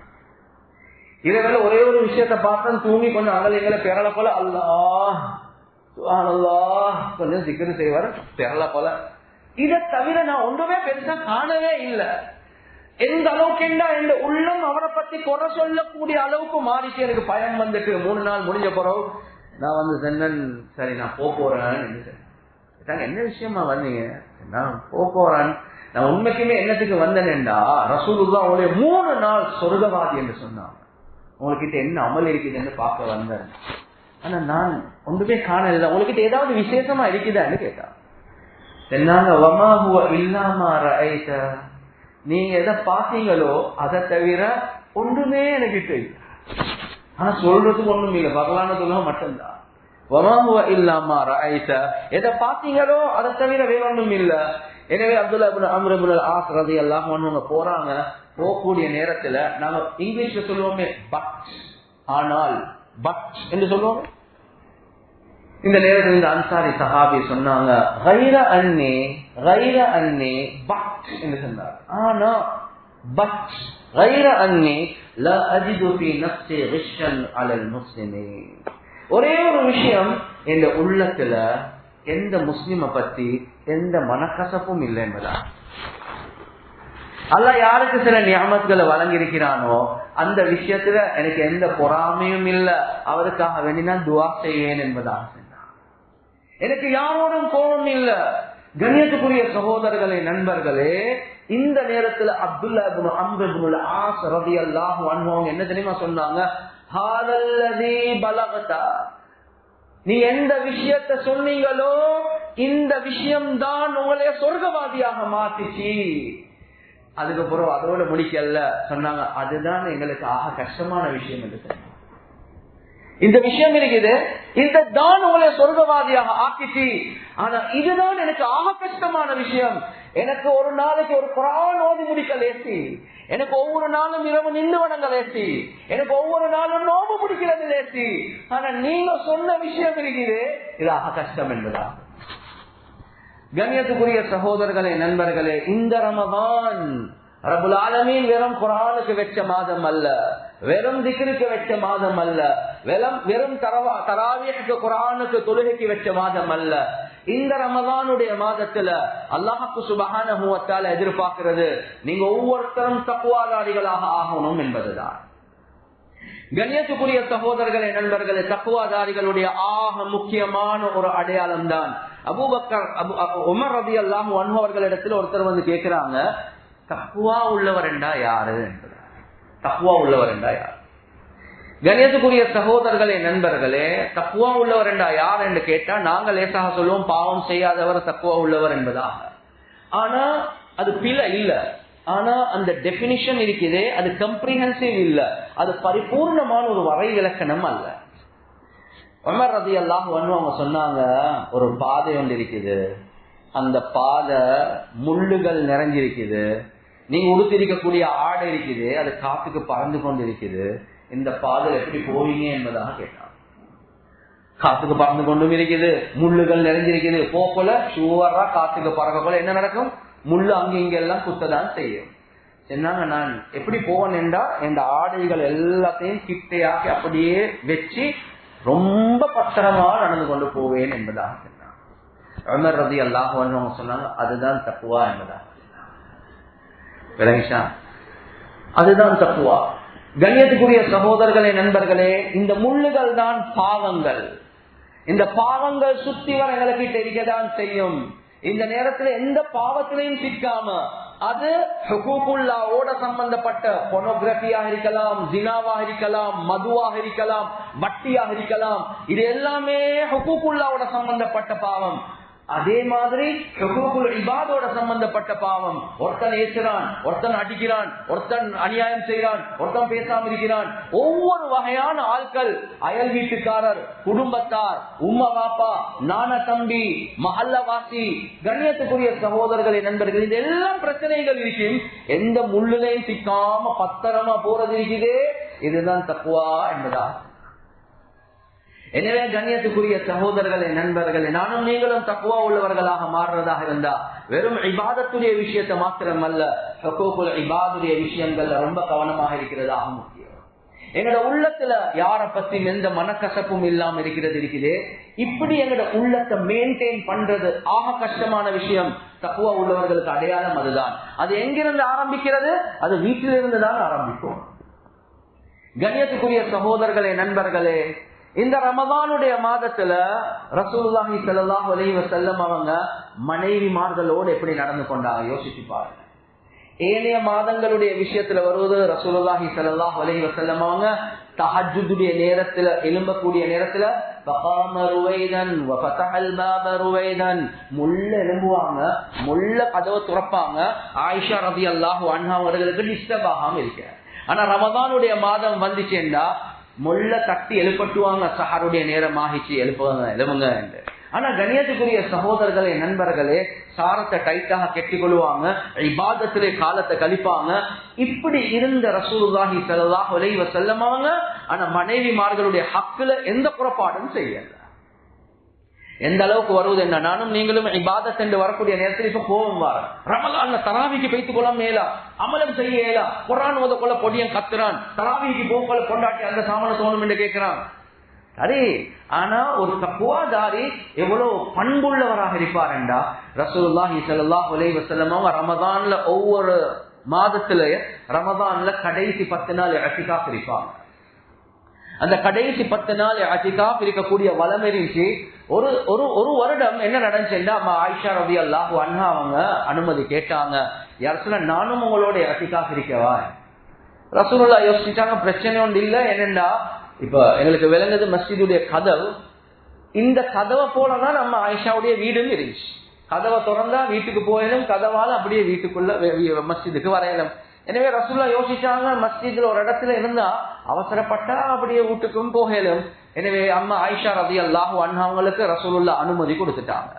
இதனால ஒரே ஒரு விஷயத்த பார்த்தேன், தூங்கி கொஞ்சம் அகலைகளை பெறல போல, அல்லாஹ் சுப்ஹானல்லாஹ் கொஞ்சம் சிக்கரு செய்வார், பெறல போல. இதை தவிர நான் ஒன்றுமே பெருசா காணவே இல்லை. எந்த அளவுக்கு எந்த உள்ளம் அவரை பத்தி குறை சொல்லக்கூடிய அளவுக்கு மாறிச்சு. எனக்கு பயம் வந்துட்டு 3 நாள் முடிஞ்ச பிறகு நான் சொன்னேன், சரி நான் போறேன். என்ன விஷயமா வந்தீங்க? நான் போறேன். நான் உண்மைக்குமே என்னத்துக்கு வந்தேன்டா, ரசூலுல்லாஹ் அவங்களுடைய 3 நாள் சொர்க்கவாதி என்று சொன்னாங்க. உங்ககிட்ட என்ன அமல் இருக்குதுன்னு பார்க்க வந்தேன். ஆனா நான் ஒன்றுமே காணல, உங்ககிட்ட ஏதாவது விசேஷமா இருக்குதான்னு கேட்டான். சொன்னாங்க, வமா ஹுவ இல்லாமா ரஅய்த, நீங்க எதை பார்த்தீங்களோ அதை தவிர ஒன்றுமே எனக்கு தெரியும். ஆனா சொல்றதுக்கு ஒண்ணும் இல்லை, பகவானதுல மட்டும்தான். எதை பார்த்தீங்களோ அதை தவிர வேற ஒன்றும் இல்ல. எனவே அப்துல்லா இப்னு அம்ர் இப்னு அல்-ஆஸ் ரலியல்லாஹு அன்ஹு போறாங்க. போகக்கூடிய நேரத்துல நாங்க இங்கிலீஷ்ல சொல்லுவோமே பட், ஆனால் பட் என்று சொல்லுவோம். இந்த நேரத்தில் இந்த அன்சாரி சஹாபி சொன்னாங்க, கைர அன்னி பட் என்று சொன்னார். ஆனா பட் கைர அன்னி லா அஜிது ஃபீ நஃப்ஸி கிஷ்ஷன் அலல் முஸ்லிமீன். ஒரே ஒரு விஷயம், என்ற உள்ளத்துல எந்த முஸ்லிமை பத்தி எந்த மனக்கசப்பும் இல்லை என்பதா. அல்லாஹ் யாருக்கு சில நியாமத்துகளை வழங்கியிருக்கிறானோ அந்த விஷயத்துல எனக்கு எந்த பொறாமையும் இல்லை, அவருக்காக வேண்டி நான் துஆ செய்வேன் என்பதாக சொன்னார். எனக்கு யாரோடும் கோபம் இல்லை. கண்ணியத்துக்குரிய சகோதரர்களே, நண்பர்களே, இந்த நேரத்துல அப்துல்லா இப்னு அம்ர் இப்னு அல்-ஆஸ் ரலியல்லாஹு அன்ஹு என்ன தெரியுமா சொன்னாங்க, ஹாதல்லதி பலகதா, நீ எந்த விஷயத்தை சொன்னீங்களோ இந்த விஷயம்தான் உங்களைய சொர்க்கவாதியாக மாத்திச்சு. அதுக்கப்புறம் அதோட முடிக்கல, சொன்னாங்க அதுதான் எங்களுக்கு ஆக கஷ்டமான விஷயம் என்று சொன்னாங்க. இந்த விஷயம் இருக்குது, இதுதான் உங்களை சொர்க்கவாதியாக ஆக்கிச்சு. ஆனா இதுதான் எனக்கு ஆக கஷ்டமான விஷயம். எனக்கு ஒரு நாளைக்கு ஒரு குர்ஆன் ஓதி முடிக்க லேசி, எனக்கு ஒவ்வொரு நாளும் இரவு நின்று வணங்க லேசி, எனக்கு ஒவ்வொரு நாளும் நோம்பு பிடிக்கிறது லேசி. ஆனா நீங்க சொன்ன விஷயம் இருக்குது, இது ஆக கஷ்டம் என்பதா. கண்ணியத்துக்குரிய சகோதரர்களே, நண்பர்களே, இந்த ரமதான் ரப்புல் ஆலமீன் வெறும் குர்ஆனுக்கு வெச்ச மாதம் அல்ல, வெறும் திக்ருக்கு வெச்ச மாதம் அல்ல, வெறும் தராவீஹுக்கு குர்ஆனுக்கு தொழுகைக்கு வெச்ச மாதம் அல்ல. இந்த ரமதானுடைய மாதத்துல அல்லாஹ் சுப்ஹானஹு வ தஆலா எதிர்பார்க்கிறது நீங்க ஒவ்வொருத்தரும் தக்வாதாரிகளாக ஆகணும் என்பதுதான். கண்ணியத்துக்குரிய சகோதரர்களே, நண்பர்களே, தக்வாதாரிகளுடைய ஆக முக்கியமான ஒரு அடையாளம் தான் அபூபக்கர் உமர் ரலியல்லாஹு அன்ஹு அவர்களிடத்தில் ஒருத்தர் வந்து கேட்கிறாங்க, தக்வா உள்ளவர் என்றா யாரு என்பது. தக்வா உள்ளவர் என்றா யார்? கண்ணியத்துக்குரிய சகோதரர்களே, நண்பர்களே, தக்வா உள்ளவர் என்றா யார் என்று கேட்டா நாங்கள் லேசாக சொல்லுவோம் பாவம் செய்யாதவர் தக்வா உள்ளவர் என்பதாக. ஆனா அது பிழை இல்ல. ஆனா அந்த டெபினிஷன் இருக்குது, அது கம்ப்ரிஹென்சிவ் இல்ல, அது பரிபூர்ணமான ஒரு வரை விலக்கணம் அல்ல. உமர் ரலியல்லாஹு அன்ஹு அவங்க சொன்னாங்க, ஒரு பாதை ஒன்று இருக்குது, அந்த பாதை முள்ளுகள் நிறைஞ்சிருக்குது, நீங்க உடுத்திருக்கக்கூடிய ஆடை இருக்குது, அது காத்துக்கு பறந்து கொண்டு இருக்குது, இந்த பாதை எப்படி போவீங்க என்பதாக கேட்டாங்க. காத்துக்கு பறந்து கொண்டும் இருக்குது, முள்ளுகள் நிறைஞ்சிருக்குது, போல ஷூவரா காத்துக்கு பறக்க போல என்ன நடக்கும், முள்ளு அங்க இங்க எல்லாம் குத்ததான் செய்யும். சொன்னாங்க, நான் எப்படி போவேன் என்றா இந்த ஆடைகள் எல்லாத்தையும் கிட்டையாக்கி அப்படியே வச்சு ரொம்ப பத்திரமா நடந்து கொண்டு போவேன் என்பதாக சொன்னாங்க. உமர் ரலியல்லாஹு அன்ஹு சொன்னாங்க, அதுதான் தக்வா என்பதாக. விளங்கிச்சா? அதுதான் தக்வா. கண்ணியத்துக்குரிய சகோதரர்களே, நண்பர்களே, இந்த முள்ளுகள் தான் பாவங்கள். இந்த பாவங்கள் சுத்தி வர எங்களுக்கு இருக்கதான் செய்யும். இந்த நேரத்தில் எந்த பாவத்திலையும் சிக்காம அது ஹுகூகுல்லாவோட சம்பந்தப்பட்ட பொனோகிராஃபியாக இருக்கலாம், ஜினாவாக இருக்கலாம், மதுவாக இருக்கலாம், வட்டியாக இருக்கலாம். இது எல்லாமே ஹுகூகுல்லாவோட சம்பந்தப்பட்ட பாவம். அதே மாதிரி ஹுகூகுல் இபாதோட சம்பந்தப்பட்ட பாவம். ஒருத்தன் ஏசுறான், ஒருத்தன் அடிக்கிறான், ஒருத்தன் அநியாயம் செய்யறான், ஒருத்தன் பேசாம இருக்கிறான். ஒவ்வொரு வகையான ஆட்கள், அயல் வீட்டுக்காரர், குடும்பத்தார், உம்மா பாப்பா, நான தம்பி, மஹல்லவாசி, கண்ணியத்துக்குரிய சகோதரர்களை நண்பர்கள், இது எல்லாம் பிரச்சனைகள் இருக்கும். எந்த முள்ளுலையும் சிக்காம பத்திரமா போறது இருக்குதே, இதுதான் தக்வா என்பதா. எனவே கண்ணியத்துக்குரிய சகோதரர்களே நண்பர்களே, நானும் நீங்களும் தக்வா உள்ளவர்களாக மாறுறதாக இருந்தா வெறும் இபாதத்துடைய விஷயத்தை மாத்திரம் அல்ல, ஹுகூகுல் இபாதுடைய விஷயங்கள் ரொம்ப கவனமாக இருக்கிறதாக முக்கியம். எங்களோட உள்ளத்துல யார பத்தி எந்த மனக்கசப்பும் இல்லாம இருக்குது. இப்படி எங்களோட உள்ளத்தை மெயின்டைன் பண்றது ஆக கஷ்டமான விஷயம். தக்வா உள்ளவர்களுக்கு அடையாளம் அதுதான். அது எங்கிருந்து ஆரம்பிக்கிறது? அது வீட்டிலிருந்து தான் ஆரம்பிக்கும். கண்ணியத்துக்குரிய சகோதரர்களே நண்பர்களே, இந்த ரமதானுடைய மாதத்துல ரசூலுல்லாஹி ஸல்லல்லாஹு அலைஹி வஸல்லம் அவங்க மனைவிமார்களோடு எப்படி நடந்து கொண்டாங்க யோசிச்சு பாருங்க. ஏனைய மாதங்களுடைய விஷயத்துல வருவது ரசூலுல்லாஹி ஸல்லல்லாஹு அலைஹி வஸல்லம் அவங்க தஹஜ்ஜுடைய நேரத்துல, எழும்பக்கூடிய நேரத்துல முள்ள எழும்புவாங்க, முள்ள கதவை துறப்பாங்க. ஆயிஷா ரலியல்லாஹு அன்ஹா அவர்களுக்கு டிஸ்டர்ப் ஆகாம இருக்க. ஆனா ரமதானுடைய மாதம் வந்துச்சேன்னா முள்ள தட்டி எழுப்பட்டுவாங்க, சஹருடைய நேரம் ஆகிச்சு, எழுப்புங்க என்று. ஆனா கண்ணியத்துக்குரிய சகோதரர்களே நண்பர்களே, சாரத்தை டைட்டாக கெட்டிக் கொள்வாங்க, இபாதத்திலே காலத்தை கழிப்பாங்க. இப்படி இருந்த ரசூலுல்லாஹி ஸல்லல்லாஹு அலைஹி வஸல்லம் அவங்க ஆனா மனைவிமார்களுடைய ஹக்குல எந்த புறப்பாடும் செய்யல. எந்த அளவுக்கு வருவது என்ன, நானும் நீங்களும் இபாதத் என்று வரக்கூடிய நேரத்தில் இப்ப கோபம் வர ரமலான்ல தராவிக்கு வைத்துக் கொள்ள மேலா, அமலம் செய்ய இயலா, குர்ஆன் ஓத கொள்ள பொடியன் கத்துறான், தராவிக்கு போக்கொள்ள கொண்டாட்டி அந்த சாமான தோணும் என்று கேட்கிறான். சரி, ஆனா ஒரு தக்வாதாரி எவ்வளவு பண்புள்ளவராக இருப்பார் என்றா, ரசூலுல்லாஹி ஸல்லல்லாஹு அலைஹி வஸல்லம் அவங்க ரமதான்ல ஒவ்வொரு மாதத்துல ரமதான்ல கடைசி 10 நாள் இஅ்திகாஃப் இருப்பாங்க. அந்த கடைசி 10 நாள் இஅ்திகாஃப் இருக்கக்கூடிய வளம் இருந்துச்சு. ஒரு வருடம் என்ன நடந்துச்சுன்னா, ஆயிஷா ரலியல்லாஹு அன்ஹா அவங்க அனுமதி கேட்டாங்க, யா ரசூலல்லாஹ் நானும் உங்களோட இஅ்திகாஃப் இருக்கவா? ரசூலுல்லாஹ் யோசிச்சாங்க, பிரச்சனை ஒன்று இல்லை. என்னன்னா இப்ப எங்களுக்கு விளங்குது மஸ்ஜிதுடைய கதவு, இந்த கதவை போலதான் நம்ம ஆயிஷாவுடைய வீடும் இருந்துச்சு. கதவை திறந்தா வீட்டுக்கு போயிடும், கதவால அப்படியே வீட்டுக்குள்ள மஸ்ஜிதுக்கு வரையலாம். எனவே ரசூலுல்லாஹ் யோசிச்சாங்க, மஸ்ஜித்ல ஒரு இடத்துல இருந்தா அவசரப்பட்டா அப்படியே வீட்டுக்கும் போகலும். எனவே அம்மா ஆயிஷா ரலியல்லாஹு அன்ஹா அவங்களுக்கு ரசூலுல்லாஹ் அனுமதி கொடுத்துட்டாங்க.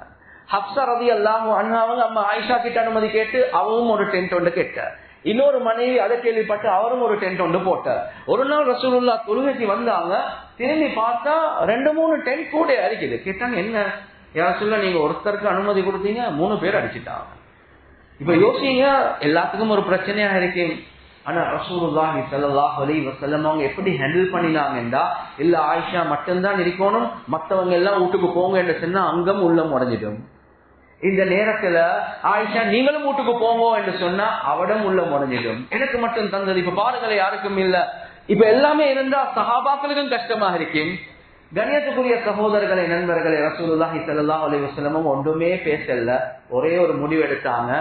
ஹப்ஸா ரலியல்லாஹு அன்ஹா அவங்க அம்மா ஆயிஷா கிட்ட அனுமதி கேட்டு அவரும் ஒரு டென்ட் ஒன்று கேட்டார். இன்னொரு மனைவி அதை கேள்விப்பட்டு அவரும் ஒரு டென்ட் ஒன்று போட்டார். ஒரு நாள் ரசூலுல்லாஹ் தொழுகைக்கு வந்தாங்க, திரும்பி பார்த்தா 2-3 டென்ட் கூட அடிக்குது. கேட்டாங்க, என்ன யா ரசூலுல்லாஹ் நீங்க ஒருத்தருக்கு அனுமதி கொடுத்தீங்க, 3 பேர் அடிச்சுட்டாங்க. இப்ப யோசிங்க, எல்லாத்துக்கும் ஒரு பிரச்சனையா இருக்கு. ஆனா ரசூலுல்லாஹி ஸல்லல்லாஹு அலைஹி வஸல்லம் அவங்க எப்படி ஹேண்டில் பண்ணினாங்கன்றா, இல்ல ஆயிஷா மட்டும்தான் இருக்கணும், மத்தவங்க எல்லாம் வீட்டுக்கு போங்க என்று சொன்னா அங்கம் உள்ளம் உடைஞ்சிடும். இந்த நேரத்துல ஆயிஷா நீங்களும் வீட்டுக்கு போங்க என்று சொன்னா அவடம் உள்ளம் உடைஞ்சிடும். எனக்கு மட்டும் தந்தது இப்ப பாருங்களேன், யாருக்கும் இல்ல. இப்ப எல்லாமே இருந்தா சஹாபாக்களுக்கும் கஷ்டமாக இருக்கும். கண்ணியத்துக்குரிய சகோதரர்களே நண்பர்களே, ரசூலுல்லாஹி ஸல்லல்லாஹு அலைஹி வஸல்லம் ஒன்றுமே பேசல, ஒரே ஒரு முடிவு எடுத்தாங்க.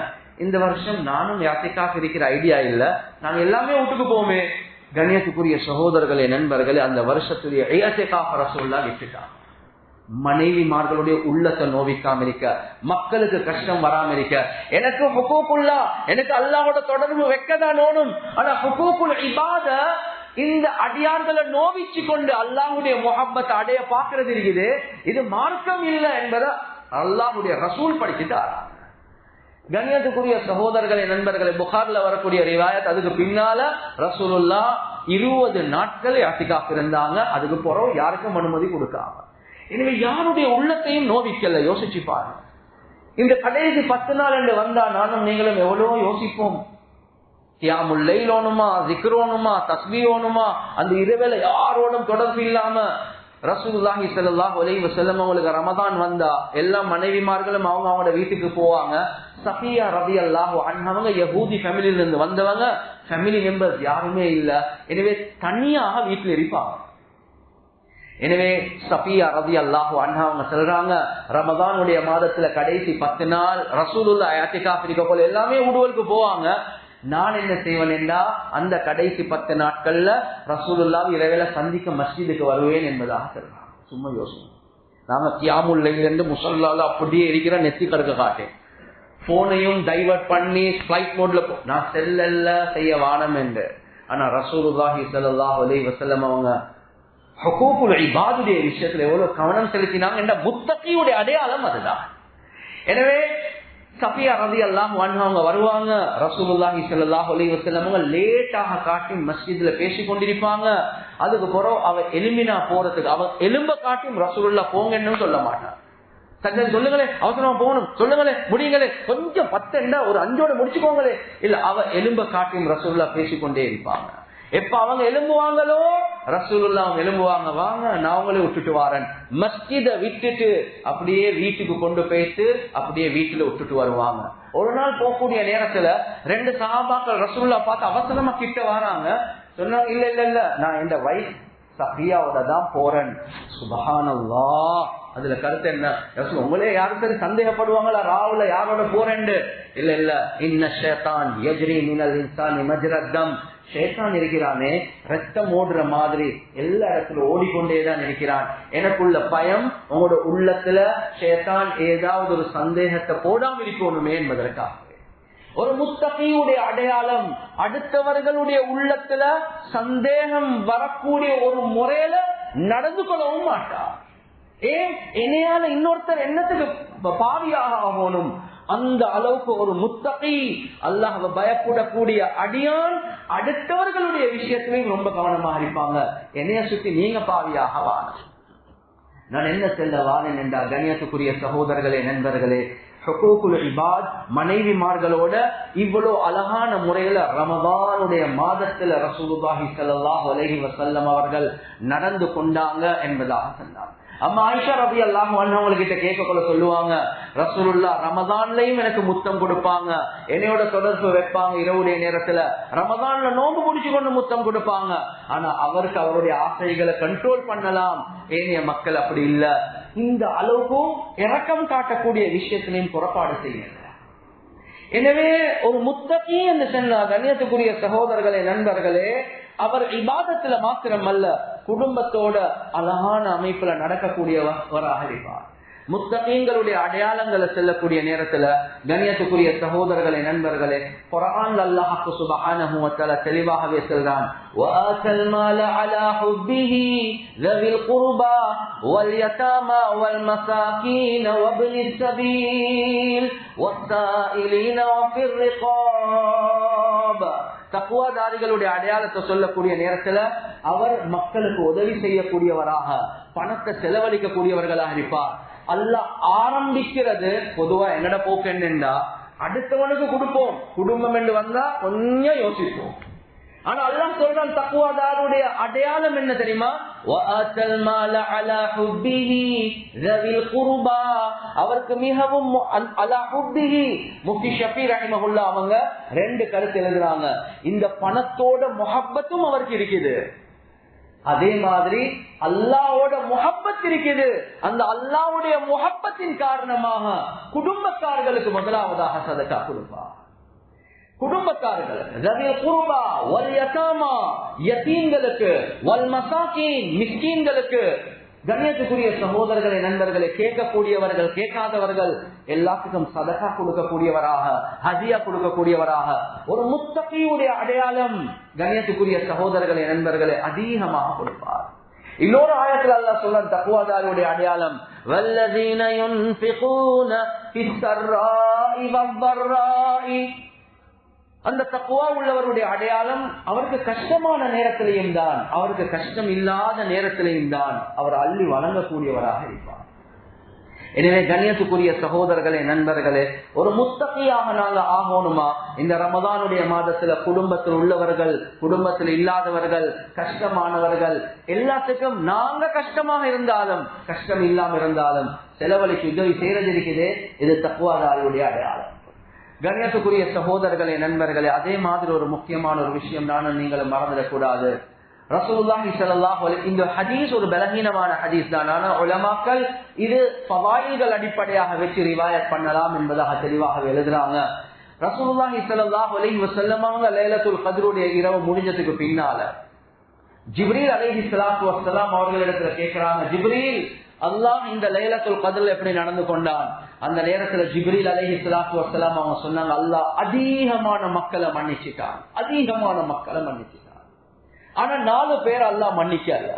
இந்த வருஷம் நானும் இஅ்திகாஃப் இருக்கிற ஐடியா இல்ல, நாங்க எல்லாமே வீட்டுக்கு போவோமே. கண்ணியத்துக்குரிய சகோதரர்களே நண்பர்களே, அந்த வருஷத்துடைய இஅ்திகாஃப் ரசூலுல்லாஹ் விட்டுட்டாங்க. மனைவிமார்களுடைய உள்ளத்தை நோவிக்காம இருக்க, மக்களுக்கு கஷ்டம் வராம இருக்க. எனக்கு ஹுகூகுல்லா, எனக்கு அல்லாஹ்வோட தொடர்பு வைக்கதான் ஓணும். ஆனா ஹுகூகுல் இபாத, இந்த அடியார்களை நோவிச்சு கொண்டு அல்லாஹ்வுடைய முஹப்பத் அடைய பாக்குறது இருக்குது, இது மார்க்கம் இல்லை என்பதை அல்லாஹ்வுடைய ரசூல் படிச்சுட்டார். கண்ணியத்துக்குரிய சகோதரர்களே நண்பர்களே, புகார்ல வரக்கூடிய ரிவாயத், அதுக்கு பின்னால ரசூலுல்லாஹ் 20 நாட்கள் இஅ்திகாஃப் இருந்தாங்க. அதுக்கு பிறகு யாருக்கும் அனுமதி கொடுக்காம. எனவே யாருடைய உள்ளத்தையும் நோவிக்கல. யோசிச்சு பாருங்க, இந்த கடைசி 10 நாள் என்று வந்தா நானும் நீங்களும் எவ்வளவோ யோசிப்போம். கியாமுல் லைல் ஓணுமா, ஜிக்ர் ஓணுமா, தஸ்பீஹ் ஓணுமா, அந்த இரவேல யாரோடும் தொடர்பு இல்லாம. ரசூலுல்லாஹி ஸல்லல்லாஹு அலைஹி வஸல்லம் அவங்களுக்கு ரமதான் வந்தா எல்லா மனைவிமார்களும் அவங்களோட வீட்டுக்கு போவாங்க. சஃபியா ரலியல்லாஹு அன்ஹா அவங்க யஹூதி ஃபேமிலியில இருந்து வந்தவங்க, ஃபேமிலி மெம்பர்ஸ் யாருமே இல்ல. எனவே தனியாக வீட்டில் இருப்பாங்க. எனவே சஃபியா ரலியல்லாஹு அன்ஹா அவங்க சொல்றாங்க, ரமதானுடைய மாதத்துல கடைசி 10 நாள் ரசூலுல்லாஹ் இஅ்திகாஃப் இருக்க போல எல்லாமே ஊடுவலுக்கு போவாங்க. நான் என்ன செய்வேன்னா அந்த கடைசி 10 நாட்கள்ல ரசூலுல்லாஹ் இரவேல சந்திக்க மஸ்ஜிதுக்கு வருவேன் என்பதாக சொல்றாங்க. சும்மா யோசனை, நாம கியாமுல் லைல் இருந்து முஸல்லால அப்படியே இருக்கிற நெத்தி கடுக்க காட்டேன், போனையும் டைவர்ட் பண்ணி ஃபிளைட் மோட்ல நான் செல்லல்ல செய்ய வானம் என்று. ஆனா ரசூலுல்லாஹி ஸல்லல்லாஹு அலைஹி வஸல்லம் அவங்க ஹுகூகுல் இபாதுடைய விஷயத்துல எவ்வளவு கவனம் செலுத்தினாங்க என்ற முத்தகியுடைய அடையாளம் அதுதான். எனவே சஃபியா ரலியல்லாஹு அன்ஹா அவங்க வருவாங்க, ரசூலுல்லாஹி ஸல்லல்லாஹு அலைஹி வஸல்லம் அவங்க லேட்டாக காட்டி மஸ்ஜித்ல பேசி கொண்டிருப்பாங்க. அதுக்கு பிறகு அவ எலும்பினா போறதுக்கு அவ எலும்ப காட்டியும் ரசூலுல்லாஹ் போங்கன்னு சொல்ல மாட்டான். சங்கன் சொல்லுங்களே, அவசரமா போகணும், சொல்லுங்களே, முடியுங்களே, கொஞ்சம் 10 ஒரு 5ஓட முடிச்சுக்கோங்களே. இல்ல, அவ எலும்ப காட்டியும் ரசூலுல்லாஹ் பேசிக்கொண்டே இருப்பாங்க. எப்ப அவங்க எலும்புவாங்களோ ரசூலுல்லாஹ் அவங்க எலும்புவாங்க, வாங்க நான் அவங்களே விட்டுட்டு வாரேன். மஸ்ஜித விட்டுட்டு அப்படியே வீட்டுக்கு கொண்டு போயிட்டு அப்படியே வீட்டுல விட்டுட்டு வருவாங்க. ஒரு நாள் போகக்கூடிய நேரத்துல 2 சஹாபாக்கள் ரசூலுல்லாஹ் பார்த்து அவசரமா கிட்ட வராங்க. சொன்னாங்க, இல்ல இல்ல இல்ல, நான் இந்த வைஃப் சஃபியாவோட தான் போறேன். சுப்ஹானல்லாஹ். அதுல கருத்து என்ன? உங்களே யாரும் சரி சந்தேகப்படுவாங்களா ராவுல யாரோட போறேன்னு? இல்ல இல்ல, இன்ன ஷைத்தான் யஜ்ரி மினல் இன்சானி மஜ்ரத் தம். ஷைத்தான் இருக்கிறானே ரத்தம் ஓடுற மாதிரி எல்லா இடத்துல ஓடிக்கொண்டேதான் இருக்கிறான். எனக்குள்ள பயம் உங்களோட உள்ளத்துல ஷைத்தான் ஏதாவது ஒரு சந்தேகத்தை போடாம இருக்கணுமே என்பதற்காக. ஒரு முத்தகியுடைய அடையாளம் அடுத்தவர்களுடைய உள்ளத்துல சந்தேகம் வரக்கூடிய ஒரு முறையில நடந்து கொள்ளவும் மாட்டார். ஏன் என்னையால இன்னொருத்தர் என்னத்துக்கு பாவியாக ஆகணும்? அந்த அளவுக்கு ஒரு முத்தகி, அல்லாஹ்வை பயப்படக்கூடிய அடியான் அடுத்தவர்களுடைய விஷயத்திலையும் ரொம்ப கவனமாக இருப்பாங்க. என்னைய சுத்தி நீங்க பாவியாக வான, நான் என்ன செல்ல வானேன் என்றால், கண்ணியத்துக்குரிய சகோதரர்களே, நண்பர்களே, ஹுகூகுல் இபாத் மனைவிமார்களோட இவ்வளவு அழகான முறையில ரமதானுடைய மாதத்துல ரசூலுல்லாஹி ஸல்லல்லாஹு அலைஹி வஸல்லம் அவர்கள் நடந்து கொண்டாங்க என்பதாக சொன்னாங்க. அம்மா ஆயிஷா ரலியல்லாஹு அன்ஹா அவங்ககிட்ட கேட்கக்குள்ள சொல்லுவாங்க, ரசூலுல்லாஹ் ரமதான்லயும் எனக்கு முத்தம் கொடுப்பாங்க, என்னையோட தொடர்பு வைப்பாங்க இரவுடைய நேரத்துல, ரமதான்ல நோன்பு முடிச்சு கொண்டு முத்தம் கொடுப்பாங்க. ஆனா அவருக்கு அவருடைய ஆசைகளை கண்ட்ரோல் பண்ணலாம், ஏனைய மக்கள் அப்படி இல்ல. இந்த அளவுக்கும் இரக்கம் காட்டக்கூடிய விஷயத்திலையும் புறப்பாடு செய்யுங்க. எனவே ஒரு முத்தகி என்று சொன்னார். கண்ணியத்துக்குரிய சகோதரர்களே, நண்பர்களே, அவர் இபாதத்துல மாத்திரம் அல்ல, குடும்பத்தோட அழகான அமைப்புல நடக்கக்கூடியவராக இருப்பார். முத்தகீன்களுடைய அடையாளங்களை செல்லக்கூடிய நேரத்துல கண்ணியத்துக்குரிய சகோதரர்களே, நண்பர்களே, குர்ஆன்ல அல்லாஹ் சுப்ஹானஹு வ தஆலா தெளிவாகவே சொல்றான், வஆத்தல் மால அலா ஹுப்பிஹி ذوில் குர்பா வல் யதாமா வல் மசாகீன் வப்னிஸ் ஸபீல் வஸ்ஸாயிலீன வஃபிர் ரிகாப். தக்வாதாரிகளுடைய அடையாளத்தை சொல்லக்கூடிய நேரத்துல அவர் மக்களுக்கு உதவி செய்யக்கூடியவராக, பணத்தை செலவழிக்கக்கூடியவர்களாக இருப்பார். அல்லாஹ் ஆரம்பிக்கிறது பொதுவா என்னோட போக்கு என்னன்னா, அடுத்தவனுக்கு கொடுப்போம், குடும்பம் என்று வந்தா கொஞ்சம் யோசிப்போம். ஆனா அல்லாஹ் சொல்றான் தக்வாதாருடைய அடையாளம் என்ன தெரியுமா? வஆத்தல் மால அலா ஹுப்பிஹி ذوில் குர்பா. அவருக்கு மிகவும் அலா ஹுப்பிஹி. முஃப்தி ஷஃபீ ரஹிமஹுல்லாஹ் அவங்க 2 கருத்து எழுதுறாங்க. இந்த பணத்தோட முஹப்பத்தும் அவருக்கு இருக்குது, அதே மாதிரி அல்லாஹ்வோட முஹப்பத் இருக்குது. அந்த அல்லாஹ்வுடைய முஹப்பத்தின் காரணமாக குடும்பக்காரர்களுக்கு முதலாவதாக சதகா கொடுப்பார். குடும்பக்காரர்கள் ذوில் குர்பா வல் யதாமா, யதீம்களுக்கு, வல் மசாகீன், மிஸ்கீன்களுக்கு. கண்ணியத்துக்குரிய சகோதரர்களே, நண்பர்களே, கேட்கக்கூடியவர்கள் கேட்காதவர்கள் எல்லாத்துக்கும் சதகா கொடுக்கக்கூடியவராக, ஹதியா கொடுக்கக்கூடியவராக ஒரு முத்தகியுடைய அடையாளம். கண்ணியத்துக்குரிய சகோதரர்களே, நண்பர்களே, அதிகமாக கொடுப்பார். இன்னொரு ஆயத்தில் அல்லாஹ் சொல்றான் தக்வாதாரியுடைய அடையாளம், வல்லதீன யுன்ஃபிகூன ஃபிஸ்ஸர்ராஇ வஸ்ஸர்ராஇ. அந்த தக்வா உள்ளவருடைய அடையாளம் அவருக்கு கஷ்டமான நேரத்திலையும் தான், அவருக்கு கஷ்டம் இல்லாத நேரத்திலையும் தான் அவர் அள்ளி வழங்கக்கூடியவராக இருப்பார். எனவே கண்ணியத்துக்குரிய சகோதரர்களே, நண்பர்களே, ஒரு முத்தகியாக நாங்க ஆகணுமா? இந்த ரமதானுடைய மாதத்துல குடும்பத்தில் உள்ளவர்கள், குடும்பத்தில் இல்லாதவர்கள், கஷ்டமானவர்கள் எல்லாத்துக்கும் நாங்க கஷ்டமாக இருந்தாலும் கஷ்டம் இல்லாம இருந்தாலும் செலவழிக்கு உதவி செய்யறது இருக்குதே, இது தக்வாதாரியுடைய அடையாளம். கண்ணியத்துக்குரிய சகோதரர்களே, நண்பர்களே, அதே மாதிரி ஒரு முக்கியமான ஒரு விஷயம் நானும் நீங்களும் மறந்துடக்கூடாது. ரசூலுல்லாஹி ஸல்லல்லாஹு அலைஹி இந்த ஹதீஸ் ஒரு பலகீனமான ஹதீஸ் தான். ஆனா உலமாக்கள் இது ஃபவாயில்கள் அடிப்படையாக வச்சு ரிவாயத் பண்ணலாம் என்பதாக தெளிவாக எழுதுறாங்க. ரசூலுல்லாஹி ஸல்லல்லாஹு அலைஹி வஸல்லம் அவங்க லைலத்துல் கத்ருடைய இரவு முடிஞ்சதுக்கு பின்னால ஜிப்ரீல் அலைஹிஸ்ஸலாத்து வஸ்ஸலாம் அவர்களிடத்துல கேட்கிறாங்க, ஜிப்ரீல் அல்லாஹ் இந்த லைலத்துல் கத்ர்ல எப்படி நடந்து கொண்டான்? அந்த நேரத்துல ஜிப்ரீல் அலைஹிஸ்ஸலாத்து வஸ்ஸலாம் அவங்க சொன்னாங்க, அல்லாஹ் அதிகமான மக்களை மன்னிச்சிட்டான், அதிகமான மக்களை மன்னிச்சிட்டான். ஆனா 4 பேர் அல்லாஹ் மன்னிக்கல.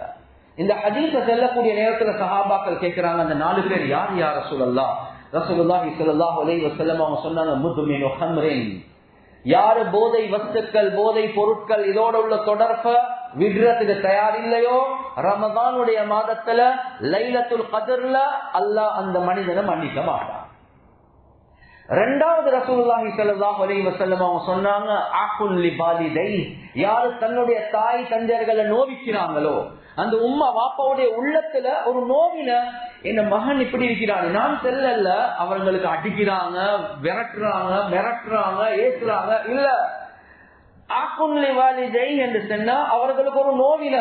இந்த ஹதீஸ செல்லக்கூடிய நேரத்துல சஹாபாக்கள் கேட்கிறாங்க, அந்த 4 பேர் யார் யா ரசூலல்லாஹ்? ரசூலுல்லாஹி ஸல்லல்லாஹு அலைஹி வஸல்லம் அவங்க சொன்னாங்க, முத்மினு ஹம்ரின், யாரு போதை வஸ்துக்கள் போதை பொருட்கள் இதோட உள்ள தொடர்பை விடுறதுக்கு தயார் இல்லையோ, ரமதானுடைய மாதத்துல லைலத்துல் கத்ர்ல அல்லாஹ் அந்த மனிதனை மன்னிக்க மாட்டான். இரண்டாவது ரசூலுல்லாஹி ஸல்லல்லாஹு அலைஹி வஸல்லம் அவங்க சொன்னாங்க, ஆகுல் லிபாலிதை, யாரு தன்னுடைய தாய் தந்தையர்களை நோவிக்கிறாங்களோ, அந்த உம்மா வாப்பாவுடைய உள்ளத்துல ஒரு நோவின, என்ன மகன் இப்படி இருக்கிறாங்க, நான் செல்லல, அவர்களுக்கு அடிக்கிறாங்க, விரட்டுறாங்க, மிரட்டுறாங்க, ஏசுறாங்க, இல்ல ஆக்குன்லிவாலிதை என்று சொன்னா அவர்களுக்கு ஒரு நோவின,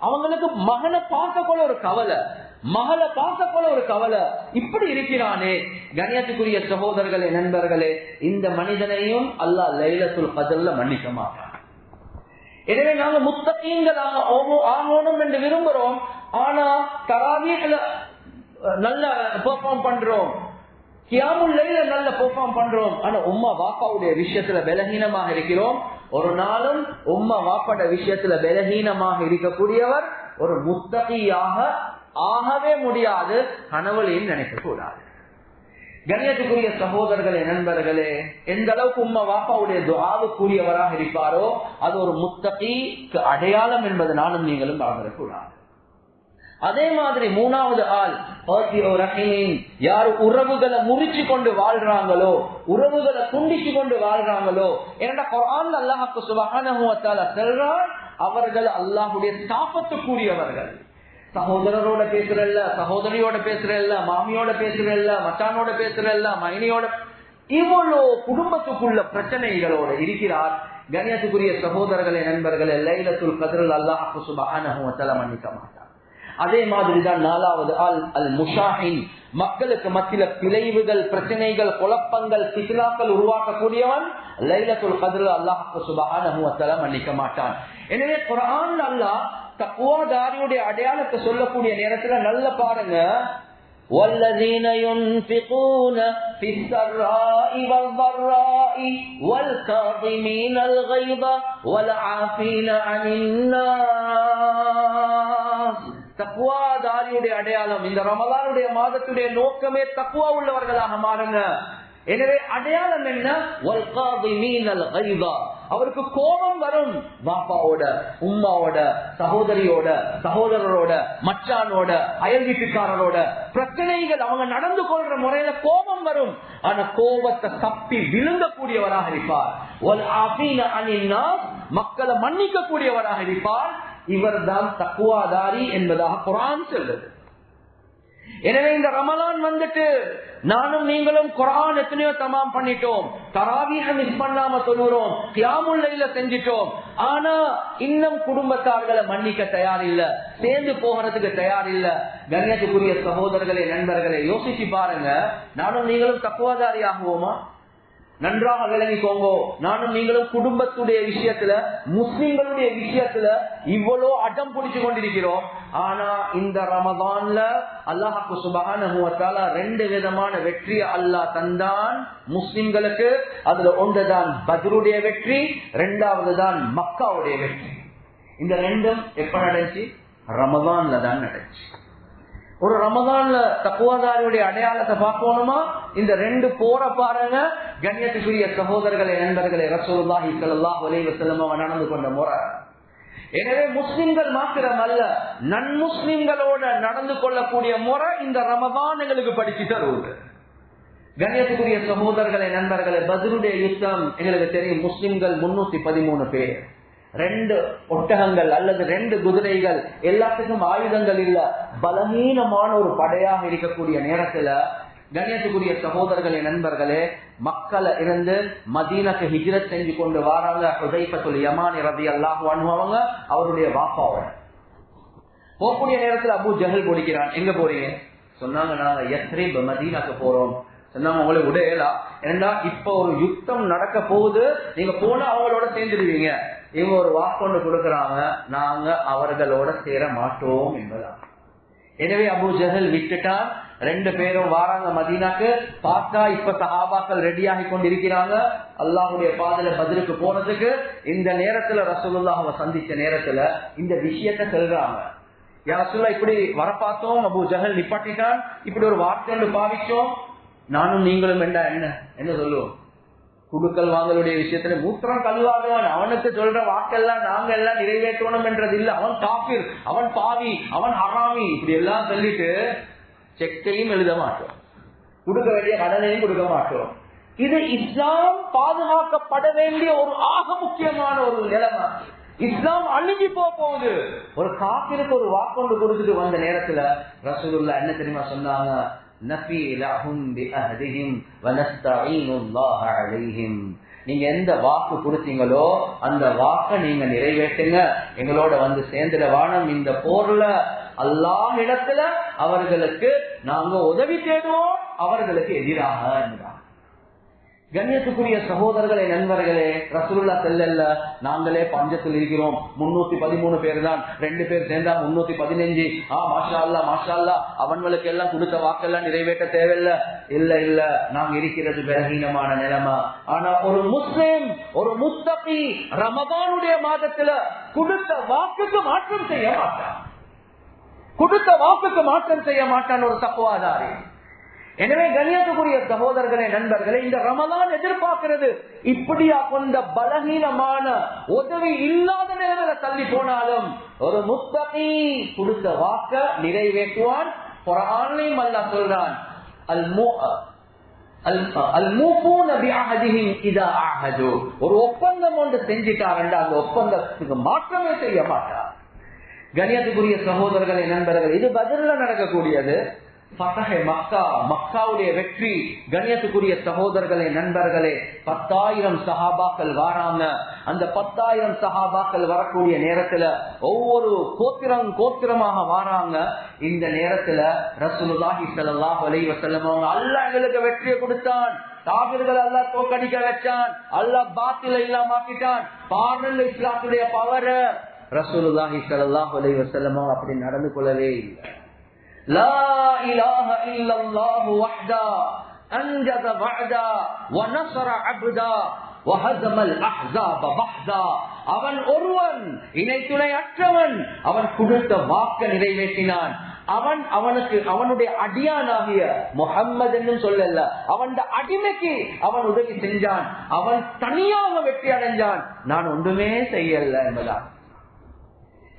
அவங்களுக்கு மகனை பார்க்கக்கூட ஒரு கவலை, மகளை பார்க்கக்கூட ஒரு கவலை, இப்படி இருக்கிறானே. கண்ணியத்துக்குரிய சகோதரர்களே நண்பர்களே, இந்த மனிதனையும் அல்லாஹ் லைலத்துல் கத்ர்ல மன்னிக்க மாட்டான். எனவே நாங்க முத்தகீன்களாக ஆகணும் என்று விரும்புறோம். ஆனா தராவீஹ்ல நல்ல பெர்ஃபார்ம் பண்றோம், கியாமுல் லைல நல்ல பெர்ஃபார்ம் பண்றோம். ஆனா உம்மா வாப்பாவுடைய விஷயத்துல பலகீனமாக இருக்கிறோம். ஒரு நாளும் உம்மா வாப்பாட விஷயத்துல பலகீனமாக இருக்கக்கூடியவர் ஒரு முத்தகியாக ஆகவே முடியாது, கனவுலையும் நினைக்க கூடாது. கண்ணியத்துக்குரிய சகோதரர்களே நண்பர்களே, எந்த அளவுக்கு உம்மா வாப்பாவுடைய துஆவுக்குரியவராக இருப்பாரோ அது ஒரு முத்தகிக்கு அடையாளம் என்பது நானும் நீங்களும் மறந்துடக்கூடாது. அதே மாதிரி 3வது ஆள் யாரு உறவுகளை முறிச்சு கொண்டு வாழ்றாங்களோ, உறவுகளை துண்டிச்சு கொண்டு வாழ்றாங்களோ, ஏன்னா குர்ஆன்ல அல்லாஹ் சுப்ஹானஹு வ தஆலா சொல்றார், அவர்கள் அல்லாஹ்வுடைய சாபத்துக்குரியவர்கள். சகோதரரோட பேசுறல்ல, சகோதரியோட பேசுறல்ல, மாமியோட பேசுறல்ல, மச்சானோட பேசுறல்ல, மைனியோட, இவ்வளோ குடும்பத்துக்குள்ள பிரச்சனைகளோட இருக்கிறார். கண்ணியத்துக்குரிய சகோதரர்களே நண்பர்களே, லைலத்துல் கத்ரில் அல்லாஹ் சுப்ஹானஹு வ தஆலா மன்னிக்க மாட்டார். அதே மாதிரிதான் 4வது ஆள் அல் முஷாஹின், மக்களுக்கு மத்தியில பிழைவுகள், பிரச்சனைகள், குழப்பங்கள், ஃபித்னாக்கள் உருவாக்கக்கூடியவன். லைலத்துல் கத்ரில் அல்லாஹ் சுப்ஹானஹு வ தஆலா மன்னிக்க மாட்டான். எனவே குர்ஆன்ல அல்லாஹ் தக்வாதாரியுடைய அடையாளத்தை சொல்லக்கூடிய நேரத்துல நல்ல பாருங்க, والذين ينفقون في السراء والضراء والكاظمين الغيظ والعافين عن الناس. தக்வாதாரியுடைய அடையாளம், இந்த ரமலானுடைய மாதத்துடைய நோக்கமே தக்வா உள்ளவர்களாக மாறுங்க. எனவே அடையாளம் என்ன? அவருக்கு கோபம் வரும், பாப்பாவோட, உம்மாவோட, சகோதரியோட, சகோதரரோட, மச்சானோட, அயல் வீட்டுக்காரரோட பிரச்சனைகள், அவங்க நடந்து கொள்ற முறையில கோபம் வரும். ஆனா கோபத்தை தப்பி விழுங்கக்கூடியவராக இருப்பார். மக்களை மன்னிக்க கூடியவராக இருப்பார். இவர் தான் தக்வாதாரி என்பதாக குர்ஆன் சொல்லுது. எனவே இந்த ரமலான் வந்துட்டு நானும் நீங்களும் குர்ஆன் எத்தனையோ தமாம் பண்ணிட்டோம், தராவீஹ் மிஸ் பண்ணாம சொல்லுறோம், கியாமுல் லைல செஞ்சிட்டோம். ஆனா இன்னும் குடும்பத்தார்களை மன்னிக்க தயார் இல்ல, சேர்ந்து போகிறதுக்கு தயார் இல்ல. கண்ணியத்துக்குரிய சகோதரர்களே நண்பர்களே, யோசிச்சு பாருங்க, நானும் நீங்களும் தக்வாதாரி ஆகுவோமா? நன்றாக விளங்கிக்கோங்க, நானும் நீங்களும் குடும்பத்துடைய விஷயத்துல, முஸ்லிம்களுடைய விஷயத்துல இவ்வளவு அடம் பிடிச்சு கொண்டிருக்கிறோம். ஆனா இந்த ரமதான்ல அல்லாஹ் சுப்ஹானஹு வ தஆலா 2 விதமான வெற்றியை அல்லாஹ் தந்தான் முஸ்லிம்களுக்கு. அதுல ஒன்றுதான் பத்ருடைய வெற்றி, 2வது தான் மக்காவுடைய வெற்றி. இந்த 2ம் எப்ப நடந்துச்சு? ரமதான்ல தான் நடந்துச்சு. ஒரு ரமதான்ல தக்வாதாரியுடைய அடையாளத்தை பார்க்கணுமா? இந்த 2 போற பாருங்க. கண்ணியத்துக்குரிய சகோதரர்களே நண்பர்களே, ரசூலுல்லாஹி ஸல்லல்லாஹு அலைஹி வஸல்லம் நடந்து கொண்ட முறை. எனவே முஸ்லிம்கள் மாத்திரம் அல்ல, நன்முஸ்லிம்களோட நடந்து கொள்ளக்கூடிய முறை இந்த ரமதான் எங்களுக்கு படிச்சு தருவது. கண்ணியத்துக்குரிய சகோதரர்களே நண்பர்களே, பத்ருடைய யுத்தம் எங்களுக்கு தெரியும், முஸ்லிம்கள் 313 பேர், 2 ஒட்டகங்கள் அல்லது 2 குதிரைகள், எல்லாத்துக்கும் ஆயுதங்கள் இல்ல, பலவீனமான ஒரு படையாக இருக்கக்கூடிய நேரத்துல கண்ணியத்துக்குரிய சகோதரர்களே, நண்பர்களே, மக்களை இருந்து மதீனாக்கு ஹிஜ்ரத் செஞ்சு கொண்டு வராங்க ஹுதைஃபத்துல் யமானி ரலியல்லாஹு அன்ஹு. அவங்க அவருடைய வாப்பாவோட போகக்கூடிய நேரத்தில் அபூ ஜஹல் போடிக்கிறான். எங்க போறீங்க? சொன்னாங்க, நாங்க யஸ்ரிப் மதீனாக்கு போறோம். சொன்னாங்க, உங்களை உடையலா, ஏன்னா இப்ப ஒரு யுத்தம் நடக்க போகுது, நீங்க போனா அவங்களோட சேர்ந்துடுவீங்க. இவங்க ஒரு வாக்கொண்டு கொடுக்கறாங்க, நாங்க அவர்களோட சேர மாட்டோம் என்பதா. எனவே அபூ ஜஹல் விட்டுட்டான். 2 பேரும் வாராங்க மதீனாக்கு. பார்த்தா இப்ப சஹாபாக்கள் ரெடியாகி கொண்டிருக்கிறாங்க அல்லாஹ்வுடைய பாதையில பத்ருக்கு போனதுக்கு. இந்த நேரத்துல ரசூலுல்லாஹ்வை சந்திச்ச நேரத்துல இந்த விஷயத்தை சொல்றாங்க, யா ரசூலுல்லாஹ், இப்படி வர பார்த்தோம், அபூ ஜஹல் நிப்பாட்டிட்டான், இப்படி ஒரு வார்த்தை பாவிச்சோம், நானும் நீங்களும் என்ன சொல்லுவோம்? குடுக்கல் வாங்கலுடைய விஷயத்துல மூத்திரம் கல்வாதவன், அவனுக்கு சொல்ற வாக்கெல்லாம் நாங்க எல்லாம் நிறைவேற்றணும் என்றது இல்ல. அவன் காபிர், அவன் பாவி, அவன் ஹராமி, இப்படி எல்லாம் சொல்லிட்டு செக்கையும் எழுத மாட்டோம், கொடுக்க வேண்டிய கடனையும் கொடுக்க மாட்டோம். இது இஸ்லாம் பாதுகாக்கப்பட வேண்டிய ஒரு ஆக முக்கியமான ஒரு நிலைமை. இஸ்லாம் அழிஞ்சு போகுது. ஒரு காபிருக்கு ஒரு வாக்கொண்டு கொடுத்துட்டு வந்த நேரத்துல ரசூலுல்லாஹ் என்ன தெரியுமா சொன்னாங்க? நீங்க எந்த வாக்கு கொடுத்தீங்களோ அந்த வாக்க நீங்க நிறைவேற்றுங்க, எங்களோட வந்து சேர்ந்துட வானம். இந்த போர்ல அல்லாஹ் இடத்துல அவர்களுக்கு நாங்க உதவி தேடுவோம், அவர்களுக்கு எதிராக என்றார். கண்ணியத்துக்குரிய சகோதரர்களே, நண்பர்களே, ரசூலுல்லாஹ் ஸல்லல்ல, நாங்களே பஞ்சத்தில் இருக்கிறோம், 313 பேர் தான், 2 பேர் சேர்ந்தா 315. மாஷா அல்லாஹ் மாஷா அல்லாஹ், அவங்களுக்கு எல்லாம் கொடுத்த வாக்கெல்லாம் நிறைவேற்ற தேவையில்ல. இல்ல, நாங்க இருக்கிறது பலகீனமான நிலைமை. ஆனா ஒரு முஸ்லிம், ஒரு முத்தகி ரமதானுடைய மாதத்துல கொடுத்த வாக்குக்கு மாற்றம் செய்ய மாட்டான். கொடுத்த வாக்குக்கு மாற்றம் செய்ய மாட்டான் ஒரு தக்வாதாரி. எனவே கண்ணியத்துக்குரிய சகோதரர்களே, நண்பர்களே, இந்த ரமலான் எதிர்பார்க்கிறது இப்படியா கொண்ட பலகீனமான உதவி இல்லாத நிலையில தள்ளி போனாலும் ஒரு முத்தகி கொடுத்த வாக்க நிறைவேற்றுவான். குர்ஆன்லயும் அல்லாஹ் சொல்றான், ஒரு ஒப்பந்தம் ஒன்று செஞ்சிட்டார், அந்த ஒப்பந்தத்துக்கு மாற்றமே செய்ய மாட்டார். கண்ணியத்துக்குரிய சகோதரர்களே, நண்பர்கள், இது பத்ர்ல நடக்கக்கூடியது. மக்காவுடைய வெற்றி. கண்ணியத்துக்குரிய சகோதரர்களே, நண்பர்களே, 10,000 சஹாபாக்கள் வராங்க. அந்த 10,000 சஹாபாக்கள் வரக்கூடிய நேரத்துல ஒவ்வொரு கோத்திரமாக வராங்க. இந்த நேரத்துல ரசூலுல்லாஹி ஸல்லல்லாஹு அலைஹி வஸல்லம் அவங்க, அல்லாஹ் எங்களுக்கு வெற்றியை கொடுத்தான், காபிர்கள் அல்லாஹ் தோற்கடிக்க வச்சான், அல்லாஹ் பாத்திலை இல்லாமக்கிட்டான், பாருங்க இஸ்லாத்துடைய பவர். ரசூலுல்லாஹி ஸல்லல்லாஹு அலைஹி வஸல்லம் அப்படி நடந்து கொள்ளவே இல்லை. لا إله إلا الله وحده أنجز وعدا ونصر عبدا وهزم الأحزاب وحدا. அவன் ஒருவன், இணை துணை அற்றவன், அவன் கொடுத்த வாக்க நிறைவேற்றினான். அவனுடைய அடியானாகிய முஹம்மது என்னும் சொல்லல, அவன் அடிமைக்கு அவன் உதவி செஞ்சான், அவன் தனியாக வெற்றி அடைஞ்சான், நான் ஒன்றுமே செய்யல என்பதான்.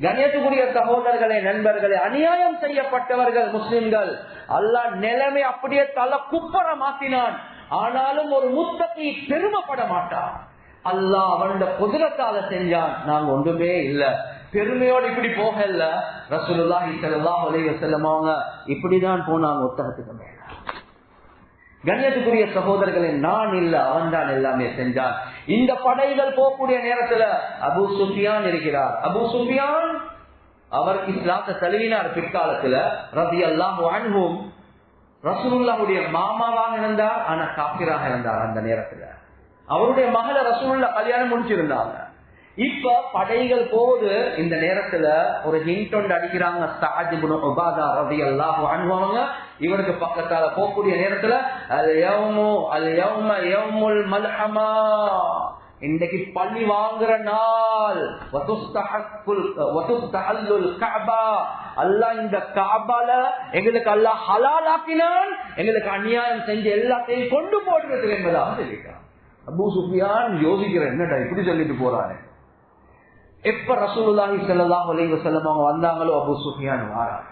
கண்ணியத்துக்குரிய சகோதரர்களே, நண்பர்களே, அநியாயம் செய்யப்பட்டவர்கள் முஸ்லிம்கள். அல்லாஹ் நிலைமை அப்படியே தலை குப்பர மாத்தினான். ஆனாலும் ஒரு முத்தகி பெருமைப்பட மாட்டான். அல்லாஹ் அவனுடைய குதிரத்தால செஞ்சான், நாங்க ஒன்றுமே இல்ல. பெருமையோடு இப்படி போகல. ரசூலுல்லாஹி ஸல்லல்லாஹு அலைஹி வஸல்லம் அவங்க இப்படிதான் போனாங்க ஒட்டகத்துக்கு மேல. கண்ணியத்துக்குரிய சகோதரர்களே, நான் இல்ல, அவன் தான் எல்லாமே செஞ்சான். இந்த படைகள் போகக்கூடிய நேரத்துல அபூ சுஃபியான் இருக்கிறார். அபூ சுஃபியான் அவர் இஸ்லாத்தை தழுவினார் பிற்காலத்துல. ரலியல்லாஹு அன்ஹு ரசூலுல்லாஹ்வுடைய மாமாவாக இருந்தார், ஆனா காஃபிராக இருந்தார். அந்த நேரத்துல அவருடைய மகளை ரசூலுல்லாஹ் கல்யாணம் முடிச்சிருந்தாங்க. இப்ப படைகள் போது இந்த நேரத்துல ஒரு ஹிண்ட் ஒன்று அடிக்கிறாங்க. சஅத் இப்னு உபாதா ரலியல்லாஹு அன்ஹு அவங்க இவருக்கு பக்கத்தால போகக்கூடிய நேரத்துல அல் யௌம யௌமுல் மல்ஹமா, இன்னைக்கு பள்ளி வாங்குற நாள், வதுஸ்தஹல்லுல் கஅபா, அல்லாஹ் இந்த கஅபால எங்களுக்கு அல்லாஹ் ஹலால் ஆக்கினான், எங்களுக்கு அநியாயம் செஞ்சு எல்லாத்தையும் கொண்டு போடுறது என்பதாக சொல்லிட்டான். அபூ சுஃபியான் யோசிக்கிற, என்னடா இப்படி சொல்லிட்டு போறாரு. எப்ப ரசூலுல்லாஹி ஸல்லல்லாஹு அலைஹி வஸல்லம் அவங்க வந்தாங்களோ அபூ சுஃபியான் வாராங்க.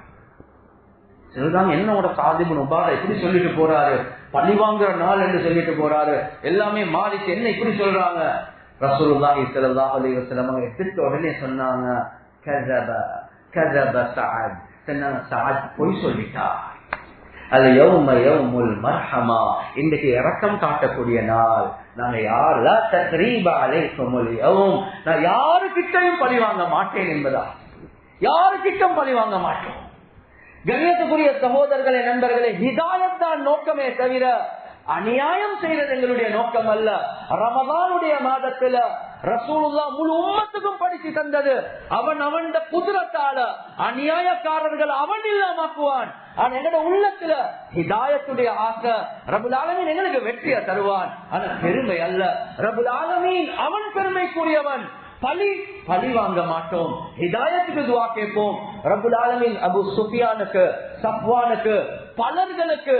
சொல்றாங்க, என்னோட சஅத் இப்னு உபாதா இப்படி சொல்லிட்டு போறாரு, பழி வாங்குற நாள் என்று சொல்லிட்டு போறாரு, எல்லாமே மாறிச்சு, என்ன இப்படி சொல்றாங்க. ரசூலுல்லாஹி ஸல்லல்லாஹு அலைஹி வஸல்லம் அவங்க எடுத்த உடனே சொன்னாங்க, கஸப சஅத், சொன்னாங்க, சஅத் பொய் சொல்லிட்டார். அல் யௌம யௌமுல் மர்ஹமா, இன்றைக்கு இரக்கம் காட்டக்கூடிய நாள். நாங்க யார் தக்ரீப அலைக்குமுல் யௌம், நான் யாருக்கிட்டையும் பழி வாங்க மாட்டேன் என்பதா, யாருக்கிட்டும் பழி வாங்க மாட்டோம். கண்ணியத்துக்குரிய சகோதரர்களே, நண்பர்களே, ஹிதாயத் தான் நோக்கமே தவிர அநியாயம் செய்வது எங்களுடைய நோக்கம் அல்ல. ரமதானுடைய மாதத்துல ரசூலுல்லாஹ் முழு உம்மத்துக்கும் படிச்சு தந்தது, அவன் குதிரத்தால அநியாயக்காரர்கள் அவன் இல்லாமக்குவான். ஆனா எங்களோட உள்ளத்துல ஹிதாயத்துடைய ஆசை, ரப்புல் ஆலமீன் எங்களுக்கு வெற்றியை தருவான். ஆனா பெருமை அல்ல, ரப்புல் ஆலமீன் அவன் பெருமைக்குரியவன். பழி வாங்க மாட்டோம், ஹிதாயத்துக்கு துஆ கேட்போம். ரப்புல் ஆலமீன் அபூ சுஃபியானுக்கு, சஃப்வானுக்கு, பலர்களுக்கு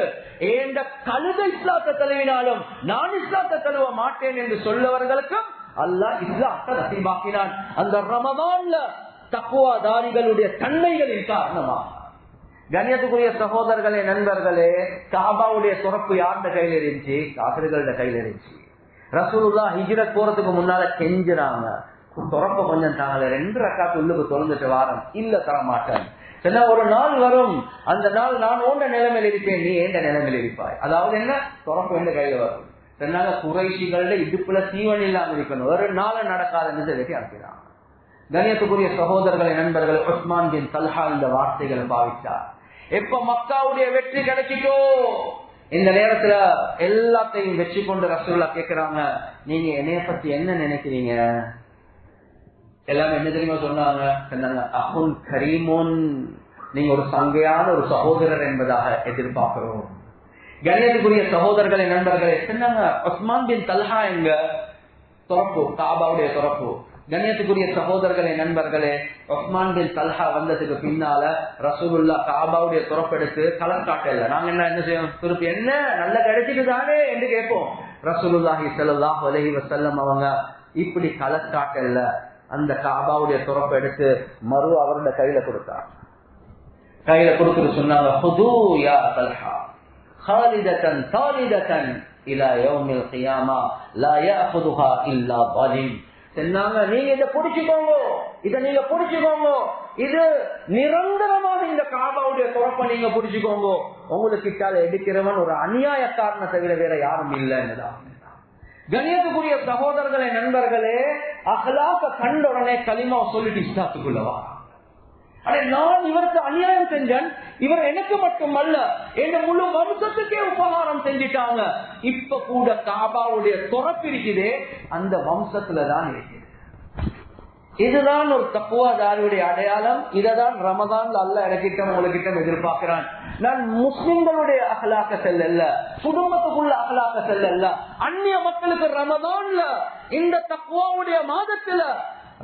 ஏண்ட கழுத இஸ்லாத்தை தழுவினாலும் நான் இஸ்லாத்தை தழுவ மாட்டேன் என்று சொல்லவர்களுக்கு அல்லாஹ் இஸ்லாத்தை நசீபாக்கினான். அந்த ரமதான்ல தக்வாதாரிகளுடைய தன்மைகளின் காரணமாக. கண்ணியத்துக்குரிய சகோதரர்களே, நண்பர்களே, காபாவுடைய துறப்பு யாருடைய கையில இருந்துச்சு? காஃபிர்களுடைய கையில இருந்துச்சு. ரசூலுல்லாஹ் ஹிஜ்ரத் போறதுக்கு முன்னால கெஞ்சுறாங்க, துறப்ப கொஞ்சம் தாங்களே, 2 ரக்காத்து உள்ளுக்கு தொழுந்துட்டு வாரம். இல்ல, தர மாட்டேன். ஒரு நாள் வரும், அந்த நாள் நான் ஓண்ட நிலைமையில் இருப்பேன், நீ ஏண்ட நிலைமையில் இருப்பாய். அதாவது என்ன, துறப்பு எந்த கையில வரும். சொன்னாங்க, குறைஷிகள இடுப்புல தீவன் இல்லாம இருக்கணும், ஒரு நாள் நடக்காதுன்னு சொல்லி அனுப்பினாங்க. கண்ணியத்துக்குரிய சகோதரர்களை, நண்பர்கள், உஸ்மான் பின் தல்ஹா இந்த வார்த்தைகளை பாவித்தார். எப்ப மக்காவுடைய வெற்றி கிடைச்சிட்டோ இந்த நேரத்துல எல்லாத்தையும் வெற்றி கொண்டு ரசூலுல்லாஹ் கேட்கிறாங்க, நீங்க என்னைய பத்தி என்ன நினைக்கிறீங்க? எல்லாமே என்ன தெரியுமா சொன்னாங்க? அஹுன் கரீமுன், நீங்க ஒரு சங்கையான ஒரு சகோதரர் என்பதாக எதிர்பார்க்கிறோம். கண்ணியத்துக்குரிய சகோதரர்களை, நண்பர்களே, சொன்னாங்க உஸ்மான் பின் தல்ஹா எங்க துறப்பு, காபாவுடைய துறப்பு. கண்ணியத்துக்குரிய சகோதரர்களே, நண்பர்களே, உஸ்மான் பின் தல்ஹா வந்ததுக்கு பின்னால ரசூலுல்லாஹ் காபாவுடைய துறப்பெடுத்து கலக்காட்டல. நாங்க என்ன செய்வோம்? திருப்பி என்ன நல்ல கிடைச்சிட்டு தானே என்று கேட்போம். ரசூலுல்லாஹி ஸல்லல்லாஹு அலைஹி வஸல்லம் அவங்க இப்படி கலக்காட்டல, அந்த காபாவுடைய துறப்பை எடுத்து மறு அவருடைய கையில கொடுத்தார். கையில கொடுத்துட்டு சொன்னாங்க, ஹுது யா தல்ஹா ஹாலிதத்தன் தாலிதத்தன் இலா யௌமில் கியாமா லா யாஹுதுஹா இல்லா ஸாலிம். சொன்னாங்க, நீங்க இதை புடிச்சுக்கோங்க, இதை நீங்க புடிச்சுக்கோங்க, இது நிரந்தரமாக இந்த காபாவுடைய துறப்பை நீங்க புடிச்சுக்கோங்க. உங்களுக்கு கிட்டால எடுக்கிறவன் ஒரு அநியாயக்காரனை தவிர வேற யாரும் இல்லைன்னுதான். கண்ணியத்துக்குரிய சகோதரர்களே, நண்பர்களே, அஹ்லாக்க கண்ட உடனே கலிமா சொல்லிட்டு இஸ்லாத்துக்குள்ளவா, அடே நான் இவருக்கு அநியாயம் செஞ்சேன், இவர் எனக்கு மட்டுமல்ல என் முழு வம்சத்துக்கே உபகாரம் செஞ்சிட்டாங்க, இப்ப கூட காபாவுடைய துறப்பு இருக்குதே அந்த வம்சத்துலதான் இருக்குது. இதுதான் ஒரு தக்குவாதாரியுடைய அடையாளம். இததான் ரமதான் அல்லாஹ் எனக்கிட்ட உங்களுக்கிட்ட எதிர்பார்க்கிறான். நான் முஸ்லிம்களுடைய அகலாக்க செல்ல, குடும்பத்துக்குள்ள அகலாக்க செல்ல, அந்நிய மக்களுக்கு ரமதான்ல இந்த தக்குவாவுடைய மாதத்துல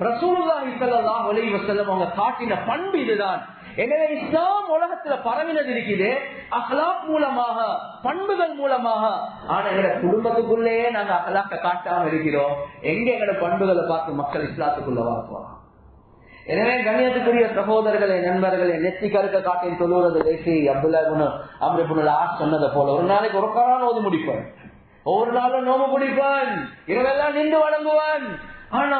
ரசூலுல்லாஹி ஸல்லல்லாஹு அலைஹி வஸல்லம் அவங்க காட்டின பண்பு இதுதான். எனவே இஸ்லாம் உலகத்துல பரவினது இருக்குது அஹ்லாக் மூலமாக, பண்புகள் மூலமாக. ஆனா எங்க குடும்பத்துக்குள்ளேயே நாங்க அஹ்லாக்க காட்டாம இருக்கிறோம். எங்க எங்களோட பண்புகளை பார்த்து மக்கள் இஸ்லாத்துக்குள்ள வரப்போம். எனவே கண்ணியத்துக்குரிய சகோதரர்களே, நண்பர்களே, நெத்தி கருக்க காட்டின் தொழுவது தேசி அப்துல்லா அம்ர் இப்னுல் ஆஸ் சொன்னதை போல ஒரு நாளைக்கு ஒரு குர்ஆன் ஓதி முடிப்பான், ஒவ்வொரு நாளும் நோம்பு பிடிப்பான், இரவெல்லாம் நின்று வணங்குவான். ஆனா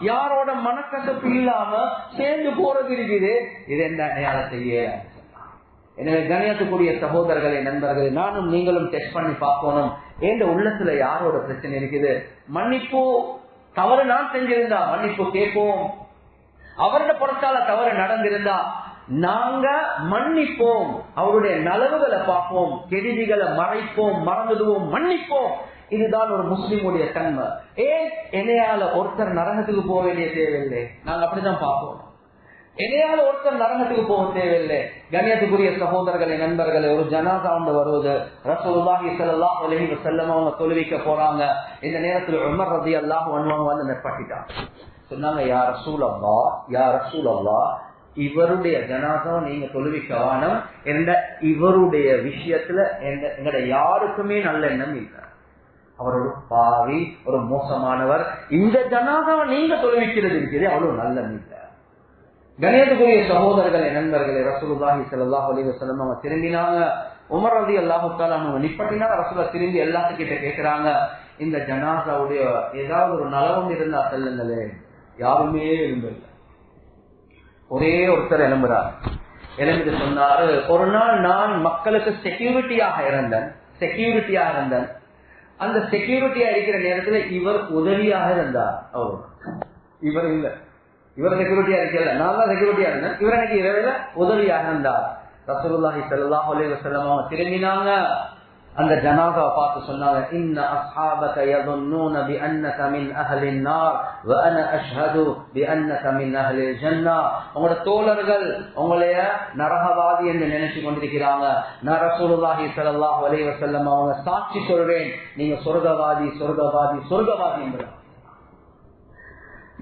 யாரோட மனக்கசப்பு இல்லாம சேர்ந்து போறது இருக்குது. இது என்ன அடையாளம் செய்ய? எனவே கண்ணியத்துக்குரிய சகோதரர்களே, நண்பர்களே, நானும் நீங்களும் டெஸ்ட் பண்ணி பார்க்கணும், எந்த உள்ளத்துல யாரோட பிரச்சனை இருக்குது. மன்னிப்பு, தவறு நான் செஞ்சிருந்தா மன்னிப்பு கேட்போம். அவருடைய பொறுத்தால தவறு நடந்திருந்தா நாங்க மன்னிப்போம், அவருடைய நலவுகளை பார்ப்போம், கெடுதிகளை மறைப்போம், மறந்துடுவோம், மன்னிப்போம். இதுதான் ஒரு முஸ்லிமுடைய தன்மை. ஏன் என்னையால ஒருத்தர் நரகத்துக்கு போக வேண்டிய தேவையில்லை, நாங்க அப்படிதான் பார்ப்போம். என்னையால ஒருத்தர் நரகத்துக்கு போக தேவையில்லை. கண்ணியத்துக்குரிய சகோதரர்களே, நண்பர்களே, ஒரு ஜனாஸா ஒன்று வருவது, ரசூலுல்லாஹி ஸல்லல்லாஹு அலைஹி வஸல்லம் அவங்க தொழுவிக்க போறாங்க. இந்த நேரத்தில் உமர் ரலியல்லாஹு அன்ஹு வந்து நிப்பாட்டிட்டாங்க. சொன்னாங்க, யா ரசூலல்லாஹ், யா ரசூலல்லாஹ், இவருடைய ஜனாஸாவை நீங்க தொழுவிக்க வானம் என்ற இவருடைய விஷயத்துல எங்கட யாருக்குமே நல்ல எண்ணம் இல்லை. அவர் ஒரு பாவி, ஒரு மோசமானவர். இந்த ஜனாஸாவை நீங்க தொழுவிக்கிறது இருக்குது அவ்வளவு நல்ல இல்லை. கண்ணியத்துக்குரிய சகோதரர்களே, நண்பர்களே, ரசூலுல்லாஹி ஸல்லல்லாஹு அலைஹி வஸல்லம் அவங்க திரும்பினாங்க. உமர் ரலியல்லாஹு தஆலா அவங்க நிப்பாட்டினா ரசூலுல்லாஹ் திரும்பி எல்லாத்துக்கிட்ட கேட்கிறாங்க, இந்த ஜனாஸாவுடைய ஏதாவது ஒரு நலவம் இருந்தா சொல்லுங்களே. யாருமே எழும்பல, ஒரே ஒருத்தர் எழும்புறார். எழுந்து சொன்னாரு, ஒரு நாள் நான் மக்களுக்கு செக்யூரிட்டியாக இருந்தேன். அந்த செக்யூரிட்டியா இருக்கிற நேரத்துல இவர் உதவியாக இருந்தார். இவர் இல்ல, இவர் செக்யூரிட்டியா இருக்கல, நான் தான் செக்யூரிட்டியா இருந்தேன். இவர் எனக்கு இரவுல உதவியாக இருந்தார். ரசூலுல்லாஹி ஸல்லல்லாஹு அலைஹி வஸல்லம் அவங்க திரும்பினாங்க, அந்த ஜனாசாவை பார்த்து சொன்னாங்க, இன்ன அஸ்ஹாபக யظنون بانك من اهل النار وانا اشهد بانك من اهل الجنه. உங்களோட தோழர்கள் உங்களைய நரகவாதி என்று நினைச்சு கொண்டிருக்கிறாங்க. நான் ரசூலுல்லாஹி ஸல்லல்லாஹு அலைஹி வஸல்லம் அவங்க சாட்சி சொல்றேன், நீங்க சொர்க்கவாதி என்கிறார்.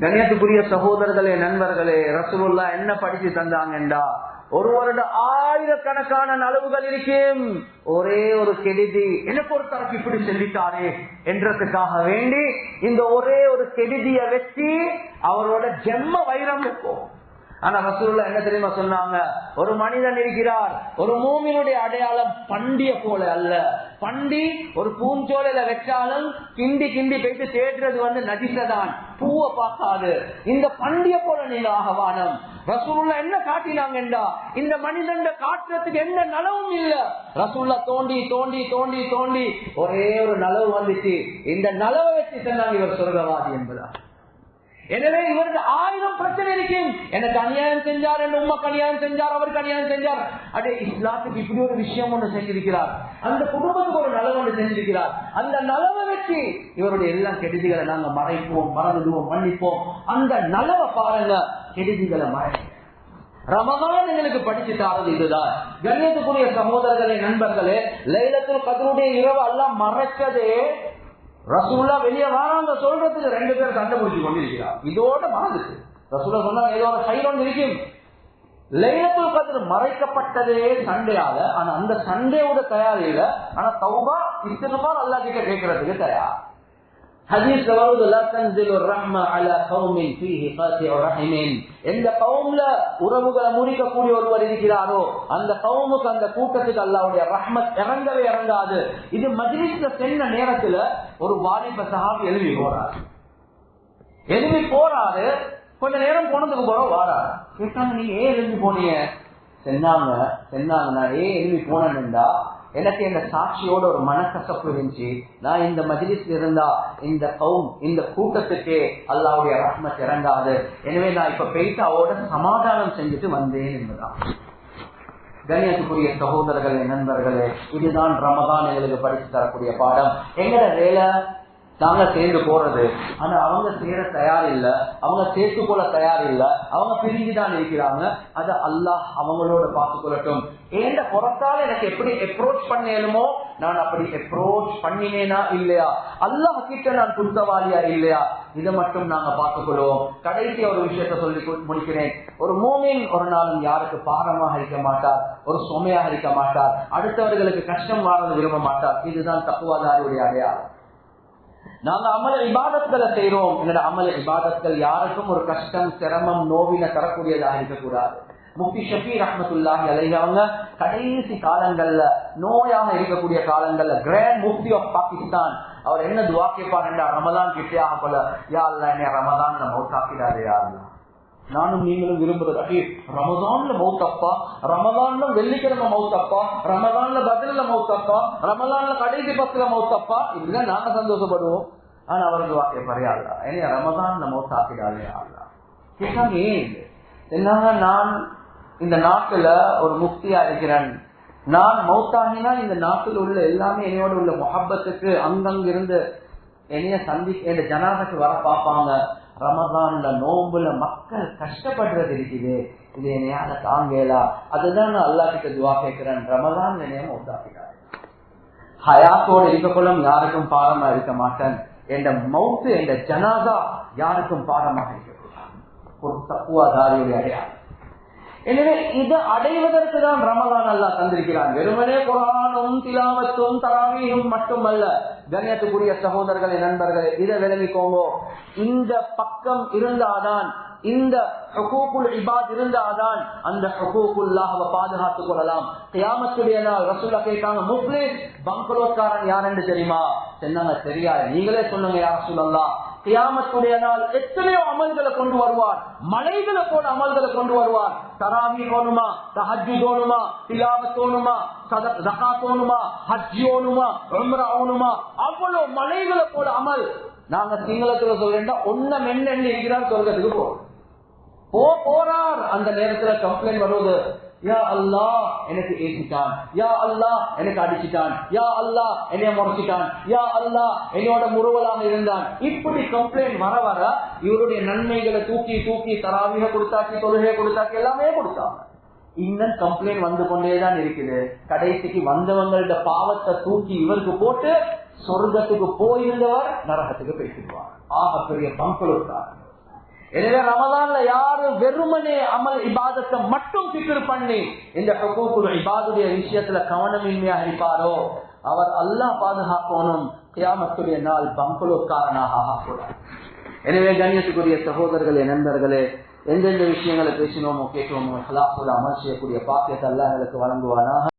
கண்ணியத்துக்குரிய சகோதரர்களே, நண்பர்களே, ரசூலுல்லாஹ் என்ன படிச்சு தந்தாங்கண்டா, ஒரு வருடம் ஆயிரக்கணக்கான நலவுகள் இருக்கும். ஒரே ஒரு கெடுதி எனக்கு ஒரு தரப்பு இப்படி சொல்லிட்டாரே என்றதுக்காக வேண்டி இந்த ஒரே ஒரு கெடுதியை வச்சு அவரோட ஜென்ம வைரம் இருக்கும். ஆனா ரசூலுல்லாஹ் என்ன தெரியுமா சொன்னாங்க, ஒரு மனிதன் இருக்கிறார், ஒரு மூமினுடைய அடையாளம் பண்டிய போல அல்ல. பண்டி ஒரு பூஞ்சோலையில வச்சாலும் கிண்டி போயிட்டு தேடுறது நஜிசதான், பூவை பார்க்காது. இந்த பண்டிய போல நீங்க ஆகவானம். ரசூலுல்லாஹ் என்ன காட்டினாங்கண்டா, இந்த மனிதன் காட்டுறதுக்கு எந்த நலவும் இல்ல. ரசூலுல்லாஹ் தோண்டி ஒரே ஒரு நலவு வந்துச்சு. இந்த நலவை வச்சு சொன்னாங்க இவர் சொர்க்கவாதி என்பதா. எனவே இவருக்கு 1000 பிரச்சனை இருக்கும். எனக்கு அநியாயம் செஞ்சார், என் உம்மாக்கு அநியாயம் செஞ்சார், அவருக்கு அநியாயம் செஞ்சார். அதே இஸ்லாத்துக்கு இப்படி ஒரு விஷயம் ஒன்று செஞ்சிருக்கிறார், அந்த குடும்பத்துக்கு ஒரு நலவு ஒன்று செஞ்சிருக்கிறார். அந்த நலவை வச்சு இவருடைய எல்லா கெடுதிகளை நாங்க மறைப்போம், மறந்துடுவோம், மன்னிப்போம். அந்த நலவை பாருங்க, கெடுதிகளை மறைப்போம். ரமதான் எங்களுக்கு படிச்சு தாரது இதுதான். கண்ணியத்துக்குரிய சகோதரர்களே, நண்பர்களே, லைலத்துல் கத்ருடைய இரவு எல்லாம் மறைச்சதே ரசூலுல்லாஹ் வெளியே வராங்க சொல்றதுக்கு 2 பேர் சண்டை முடிச்சு கொண்டிருக்கிறார். இதோட மறந்துச்சு. ரசூலுல்லாஹ் சொன்னா ஏதோ ஒரு சைடு இருக்கும். லைலத்துல் கத்ர் மறைக்கப்பட்டதே சண்டையால. ஆனா அந்த சண்டையோட தயார் இல்ல. ஆனா தௌபா இஸ்திக்பார் அல்லாஹ் கிட்ட கேட்கறதுக்கு தயார். ஹதீஸ்ல வருது, லா தன்ஸிலு ரஹ்மா அலா கௌமின் ஃபீஹி காத்திஉ ரஹிமின். எந்த கௌம்ல உறவுகளை முறிக்கக்கூடிய ஒருவர் இருக்கிறாரோ அந்த கௌமுக்கு, அந்த கூட்டத்துக்கு அல்லாஹ்வுடைய ரஹ்மத் இறங்கவே இறங்காது. இது மஜ்லிஸ்ல சென்ன நேரத்துல ஒரு வாலிப சஹாபி எழுதி போறாரு. கொஞ்ச நேரம் போனதுக்கு போறோம் வாராரு. கேட்டாங்க, நீங்க ஏன் எழுதி போனீங்க? சொன்னாங்க நான் எழுதி போனேன்டா, எனக்கு இந்த சாட்சியோட ஒரு மனக்கசப்பு இருந்துச்சு. நான் இந்த மஜ்லிஸ்ல இருந்தா இந்த கூட்டத்துக்கு அல்லாஹ்வுடைய ரஹ்மத் இறங்காது. எனவே நான் இப்ப போயிட்டு அவரோட சமாதானம் செஞ்சுட்டு வந்தேன் என்பதான். கண்ணியத்துக்குரிய சகோதரர்களே, நண்பர்களே, இதுதான் ரமதான் எங்களுக்கு படித்து தரக்கூடிய பாடம். எங்கட வேலை நாங்க சேர்ந்து போறது, ஆனா அவங்க சேர தயார் இல்ல, அவங்க சேர்த்து கொள்ள தயார் இல்ல, அவங்க பிரிஞ்சுதான் இருக்கிறாங்க. அத அல்லாஹ் அவங்களோட பார்த்து கொள்ளட்டும். ஏண்ட புறத்தால் எனக்கு எப்படி அப்ரோச் பண்ணேனுமோ நான் அப்படி அப்ரோச் பண்ணினேனா இல்லையா, அல்லாஹ் கிட்ட நான் குற்றவாளியா இல்லையா, இதை மட்டும் நாங்க பார்த்துக்கொள்வோம். கடைசி ஒரு விஷயத்த சொல்லி முடிக்கிறேன். ஒரு மூமின் ஒரு நாளும் யாருக்கு பாரமாக இருக்க மாட்டார், ஒரு சுமையாக இருக்க மாட்டார், அடுத்தவர்களுக்கு கஷ்டம் வாழ்ந்து விரும்ப மாட்டார். இதுதான் தக்குவாதாரியுடைய அடையாளம். நாங்க அமல இபாதத்களை செய்யறோம். என்னோட அமல இபாதத்கள் யாருக்கும் ஒரு கஷ்டம், சிரமம், நோவினை தரக்கூடியதாக இருக்கக்கூடாது. முஃப்தி ஷஃபீ ரஹ்மத்துல்லாஹி அலைஹி அவங்க கடைசி காலங்கள்ல, நோயாக இருக்கக்கூடிய காலங்கள்ல, கிராண்ட் முஃப்தி ஆஃப் பாகிஸ்தான், அவர் என்ன துஆ கேட்பார், ரமதான் கிட்டேயாக போல, யா அல்லாஹ் என்னை ரமதான் மௌத்தாக்கிடாதே யா அல்லாஹ். நானும் நீங்களும் விரும்புறது ரமதான்ல மௌத்தப்பா, ரமதான்ல வெள்ளிக்கிழமை மௌத்தப்பா, ரமதான்ல பதில மௌத்தப்பா, ரமதான்ல கடைசி 10 மௌத்தப்பா, இப்படிதான் நாங்க சந்தோஷப்படுவோம். ஆனா அவருக்கு வாக்கிய பரையாளா என்ன ரமதான்ல மௌத்தாக்கிடாதே அல்லா கேட்டாங்க. ஏன் என்னங்க, நான் இந்த நாட்டுல ஒரு முக்தியா இருக்கிறேன், நான் மௌத்தாகினா இந்த நாட்டில் உள்ள எல்லாமே என்னோட உள்ள முஹப்பத்துக்கு அங்கங்கிருந்து என்னைய என் ஜனாதக்கு வர பார்ப்பாங்க. ரமதான்ல நோம்புல மக்கள் கஷ்டப்படுறது இருக்குது, இது என்னையால தாங்கலா. அதுதான் நான் அல்லாஹ் கிட்ட துஆ கேட்கிறேன், ரமதான் என்னைய மௌத்தாக்கிட்டாரு. ஹயாத்தோட இருக்கக்குள்ளும் யாருக்கும் பாரமா இருக்க மாட்டேன், என்ற மௌத்து என்ற ஜனாதா யாருக்கும் பாரமாக இருக்கக்கூடாது. ஒரு தக்குவாதாரியுடைய அடையாளம். எனவே இதை அடைவதற்கு தான் ரமதான் அல்லாஹ் தந்திருக்கிறான். வெறுமனே குர்ஆனும் திலாவத்தும் தராவீஹும் மட்டுமல்ல. கண்ணியத்துக்குரிய சகோதரர்களே, நண்பர்களே, இதை விளங்கிக்கோங்க. இந்த பக்கம் இருந்தாதான், இந்த ஹுகூகுல் இபாத் இருந்தாதான் அந்த ஹுகூகுல்லாஹ்வை பாதுகாத்துக் கொள்ளலாம். கியாமத்துடைய நாள் ரசூலுல்லாஹ் கேட்டாங்க, முஃப்லிஸ் பங்களோத்காரன் யார் என்று தெரியுமா? சொன்னாங்க, தெரியாது. நீங்களே சொல்லுங்க யா ரசூலல்லாஹ். கியாமத்துடைய நாள் எத்தனையோ அமல்களை கொண்டு வருவார், மலைகளை போல அமல்களை கொண்டு வருவார். தராவி ஓணுமா, தஹஜ்ஜுத் ஓணுமா, திலாவத் ஓணுமா, ஸகாத் ஓணுமா, ஹஜ் ஓணுமா, உம்ரா ஓணுமா, அவ்வளவு மலைகளை போல அமல். நாங்க சிங்களத்துல சொல்றேன், ஒன்னம் என்ன இருக்கிறார் சொர்க்கத்துக்கு போறார். அந்த நேரத்துல கம்ப்ளைண்ட் வருவது, யா அல்லாஹ் எனக்கு ஏசிட்டான், யா அல்லாஹ் எனக்கு அடிச்சிட்டான், யா அல்லாஹ் என்னைய முறைச்சிட்டான், யா அல்லாஹ் என்னோட முறுவலாக இருந்தான். இப்படி கம்ப்ளைண்ட் வர வர இவருடைய நன்மைகளை தூக்கி தூக்கி தராவிக கொடுத்தாச்சு, தொழுகையை கொடுத்தாச்சு, எல்லாமே கொடுத்தாங்க. இன்னும் கம்ப்ளைண்ட் வந்து கொண்டேதான் இருக்குது. கடைசிக்கு வந்தவங்களோட பாவத்தை தூக்கி இவருக்கு போட்டு சொர்க்கத்துக்கு போயிருந்தவர் நரகத்துக்கு பேசிடுவார். ஆக பெரிய பங்களுக்கார். எனவே ரமலான்ல யாரு வெறுமனே அமல் இபாதத்தை மட்டும் ஃபிக்ர் பண்ணி இந்த ஹுகூக்குல் இபாதுடைய விஷயத்துல கவனமின்மையாக இருப்பாரோ அவர் அல்லாஹ் பாதுகாக்கணும், கியாமத்துடைய நாள் பங்களுக்காரனாக ஆகக்கூடாது. எனவே கண்ணியத்துக்குரிய சகோதரர்களே, நண்பர்களே, எந்தெந்த விஷயங்களை பேசினோமோ கேட்டோமோ இஹ்லாஸோட அமல் செய்யக்கூடிய பாக்கியத்தை அல்லாஹ் எங்களுக்கு வழங்குவானாக.